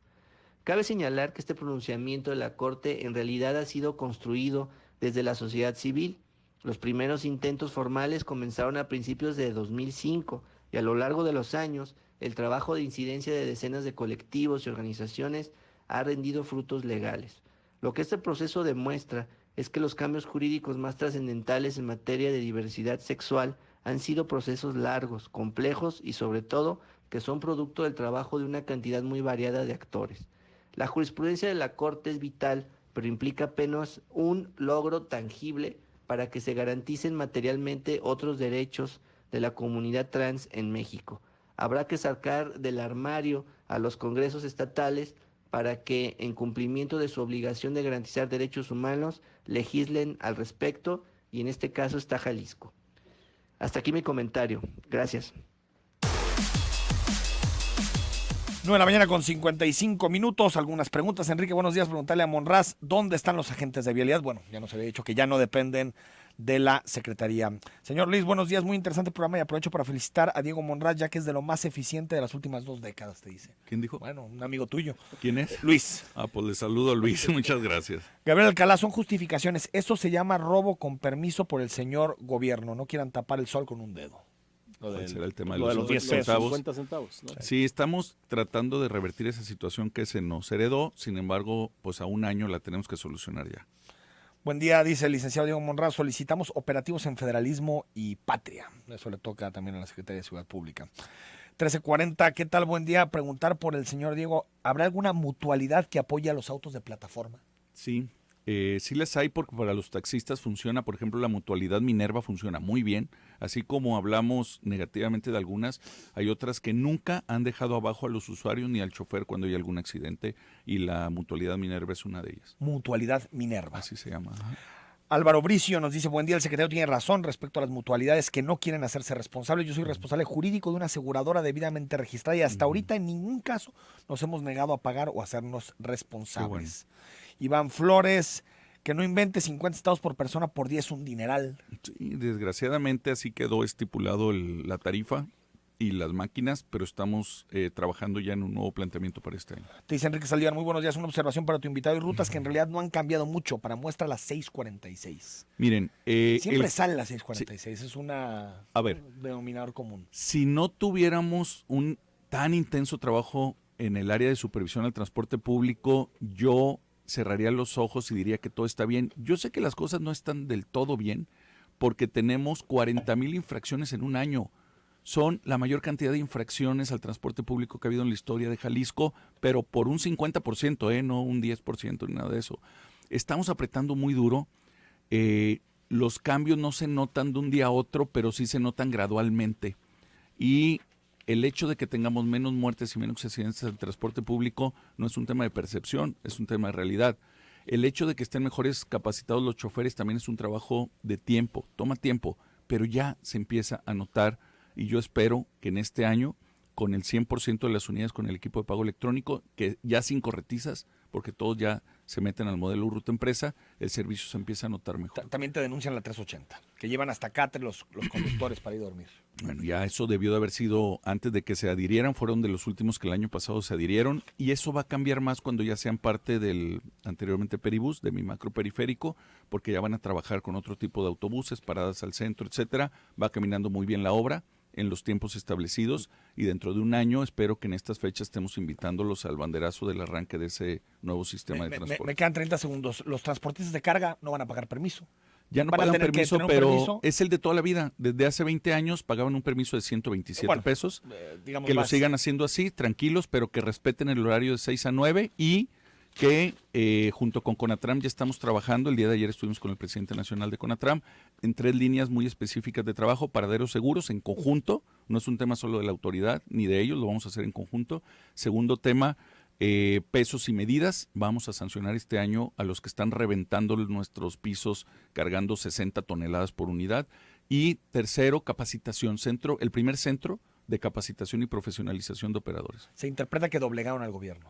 F: Cabe señalar que este pronunciamiento de la Corte en realidad ha sido construido desde la sociedad civil. Los primeros intentos formales comenzaron a principios de 2005 y a lo largo de los años el trabajo de incidencia de decenas de colectivos y organizaciones ha rendido frutos legales. Lo que este proceso demuestra es que los cambios jurídicos más trascendentales en materia de diversidad sexual han sido procesos largos, complejos y sobre todo que son producto del trabajo de una cantidad muy variada de actores. La jurisprudencia de la Corte es vital, pero implica apenas un logro tangible para que se garanticen materialmente otros derechos de la comunidad trans en México. Habrá que sacar del armario a los congresos estatales para que, en cumplimiento de su obligación de garantizar derechos humanos, legislen al respecto, y en este caso está Jalisco. Hasta aquí mi comentario. Gracias.
A: 9 de la mañana con 55 minutos. Algunas preguntas. Enrique, buenos días. Preguntarle a Monraz, ¿dónde están los agentes de vialidad? Bueno, ya nos había dicho que ya no dependen de la Secretaría. Señor Luis, buenos días. Muy interesante programa y aprovecho para felicitar a Diego Monraz, ya que es de lo más eficiente de las últimas 2 décadas, te dice.
E: ¿Quién dijo?
A: Bueno, un amigo tuyo.
E: ¿Quién es?
A: Luis.
E: Pues le saludo a Luis. Muchas gracias.
A: Gabriel Alcalá, son justificaciones. Eso se llama robo con permiso por el señor gobierno. No quieran tapar el sol con un dedo.
E: ¿Cuál será el tema de
A: lo de
E: los
A: los 10 pesos.
C: 50 centavos, ¿no?
E: Sí, estamos tratando de revertir esa situación que se nos heredó. Sin embargo, pues a un año la tenemos que solucionar ya.
A: Buen día, dice el licenciado Diego Monraz. Solicitamos operativos en federalismo y patria. Eso le toca también a la Secretaría de Seguridad Pública. 1340, ¿qué tal? Buen día. Preguntar por el señor Diego, ¿habrá alguna mutualidad que apoye a los autos de plataforma?
E: Sí, sí las hay porque para los taxistas funciona, por ejemplo, la mutualidad Minerva funciona muy bien, así como hablamos negativamente de algunas, hay otras que nunca han dejado abajo a los usuarios ni al chofer cuando hay algún accidente y la mutualidad Minerva es una de ellas.
A: Mutualidad Minerva.
E: Así se llama. Ajá.
A: Álvaro Bricio nos dice, buen día, el secretario tiene razón respecto a las mutualidades que no quieren hacerse responsables. Yo soy responsable jurídico de una aseguradora debidamente registrada y hasta ahorita en ningún caso nos hemos negado a pagar o hacernos responsables. Iván Flores, que no invente 50 estados por persona por día es un dineral.
E: Sí, desgraciadamente así quedó estipulado la tarifa y las máquinas, pero estamos trabajando ya en un nuevo planteamiento para este año.
A: Te dice Enrique Saldívar, muy buenos días, una observación para tu invitado y rutas que en realidad no han cambiado mucho, para muestra las 646.
E: Miren,
A: siempre sale las 646, sí, es una denominador común.
E: Si no tuviéramos un tan intenso trabajo en el área de supervisión al transporte público, yo cerraría los ojos y diría que todo está bien. Yo sé que las cosas no están del todo bien porque tenemos 40,000 infracciones en un año. Son la mayor cantidad de infracciones al transporte público que ha habido en la historia de Jalisco, pero por un 50%, no un 10% ni nada de eso. Estamos apretando muy duro. Los cambios no se notan de un día a otro, pero sí se notan gradualmente. Y el hecho de que tengamos menos muertes y menos accidentes en el transporte público no es un tema de percepción, es un tema de realidad. El hecho de que estén mejores capacitados los choferes también es un trabajo de tiempo, toma tiempo, pero ya se empieza a notar y yo espero que en este año, con el 100% de las unidades con el equipo de pago electrónico, que ya sin corretizas, porque todos ya se meten al modelo ruta empresa, el servicio se empieza a notar mejor.
A: También te denuncian la 380, que llevan hasta Catre los conductores para ir a dormir.
E: Bueno, ya eso debió de haber sido antes de que se adhirieran, fueron de los últimos que el año pasado se adhirieron, y eso va a cambiar más cuando ya sean parte del anteriormente Peribús, de mi macro periférico, porque ya van a trabajar con otro tipo de autobuses, paradas al centro, etcétera. Va caminando muy bien la obra en los tiempos establecidos y dentro de un año espero que en estas fechas estemos invitándolos al banderazo del arranque de ese nuevo sistema de transporte.
A: Me quedan 30 segundos. Los transportistas de carga no van a pagar permiso.
E: Ya no pagan permiso, pero es el de toda la vida. Desde hace 20 años pagaban un permiso de 127 pesos. Que lo sigan haciendo así, tranquilos, pero que respeten el horario de 6 a 9 y que junto con Conatram ya estamos trabajando. El día de ayer estuvimos con el presidente nacional de Conatram en 3 líneas muy específicas de trabajo, paraderos seguros en conjunto, no es un tema solo de la autoridad ni de ellos, lo vamos a hacer en conjunto. Segundo tema, pesos y medidas, vamos a sancionar este año a los que están reventando nuestros pisos cargando 60 toneladas por unidad. Y tercero, capacitación, el primer centro de capacitación y profesionalización de operadores.
A: Se interpreta que doblegaron al gobierno.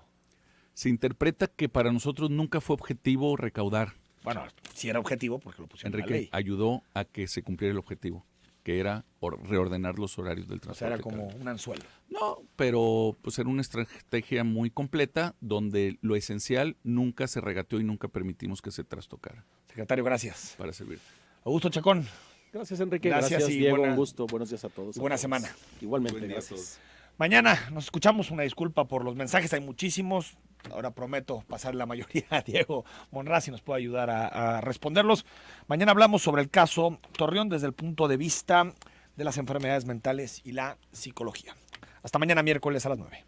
E: Se interpreta que para nosotros nunca fue objetivo recaudar.
A: Bueno, si era objetivo porque lo pusieron
E: Enrique
A: en la ley.
E: ayudó a que se cumpliera el objetivo, que era reordenar los horarios del
A: O
E: transporte.
A: sea, era como un anzuelo.
E: No, pero pues era una estrategia muy completa donde lo esencial nunca se regateó y nunca permitimos que se trastocara.
A: Secretario, gracias.
E: Para servir.
A: Augusto Chacón,
C: Gracias, Enrique.
A: Gracias
C: Gracias,
A: y
C: Diego.
A: buena-
C: Un gusto. Buenos días a todos.
A: y buena semana.
C: Igualmente,
E: Buen día a todos.
C: gracias.
A: mañana nos escuchamos. Una disculpa por los mensajes, hay muchísimos. Ahora prometo pasar la mayoría a Diego Monraz y nos puede ayudar a responderlos. Mañana hablamos sobre el caso Torreón desde el punto de vista de las enfermedades mentales y la psicología. Hasta mañana miércoles a las 9.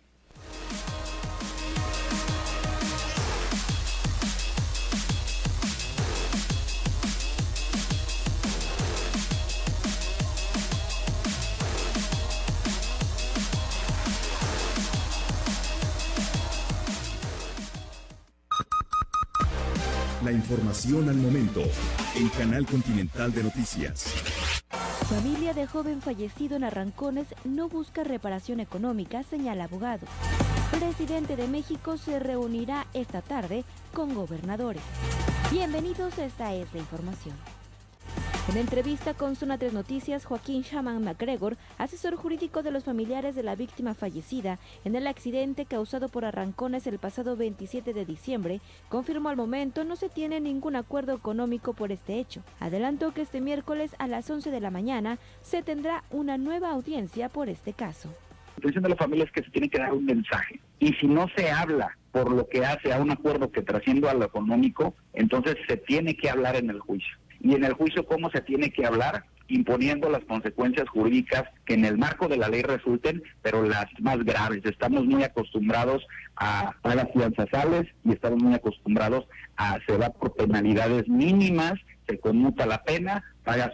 B: La información al momento en Canal Continental de Noticias.
G: Familia de joven fallecido en Arrancones no busca reparación económica, señala abogado. Presidente de México se reunirá esta tarde con gobernadores. Bienvenidos, esta es la información. En entrevista con Zona 3 Noticias, Joaquín Shaman McGregor, asesor jurídico de los familiares de la víctima fallecida en el accidente causado por Arrancones el pasado 27 de diciembre, confirmó al momento no se tiene ningún acuerdo económico por este hecho. Adelantó que este miércoles a las 11 de la mañana se tendrá una nueva audiencia por este caso.
D: La intención de la familia es que se tiene que dar un mensaje. Y si no se habla por lo que hace a un acuerdo que trasciende a lo económico, entonces se tiene que hablar en el juicio. Y en el juicio, ¿cómo se tiene que hablar? Imponiendo las consecuencias jurídicas que en el marco de la ley resulten, pero las más graves. Estamos muy acostumbrados a pagas fianzasales y estamos muy acostumbrados a se va por penalidades mínimas, se conmuta la pena, pagas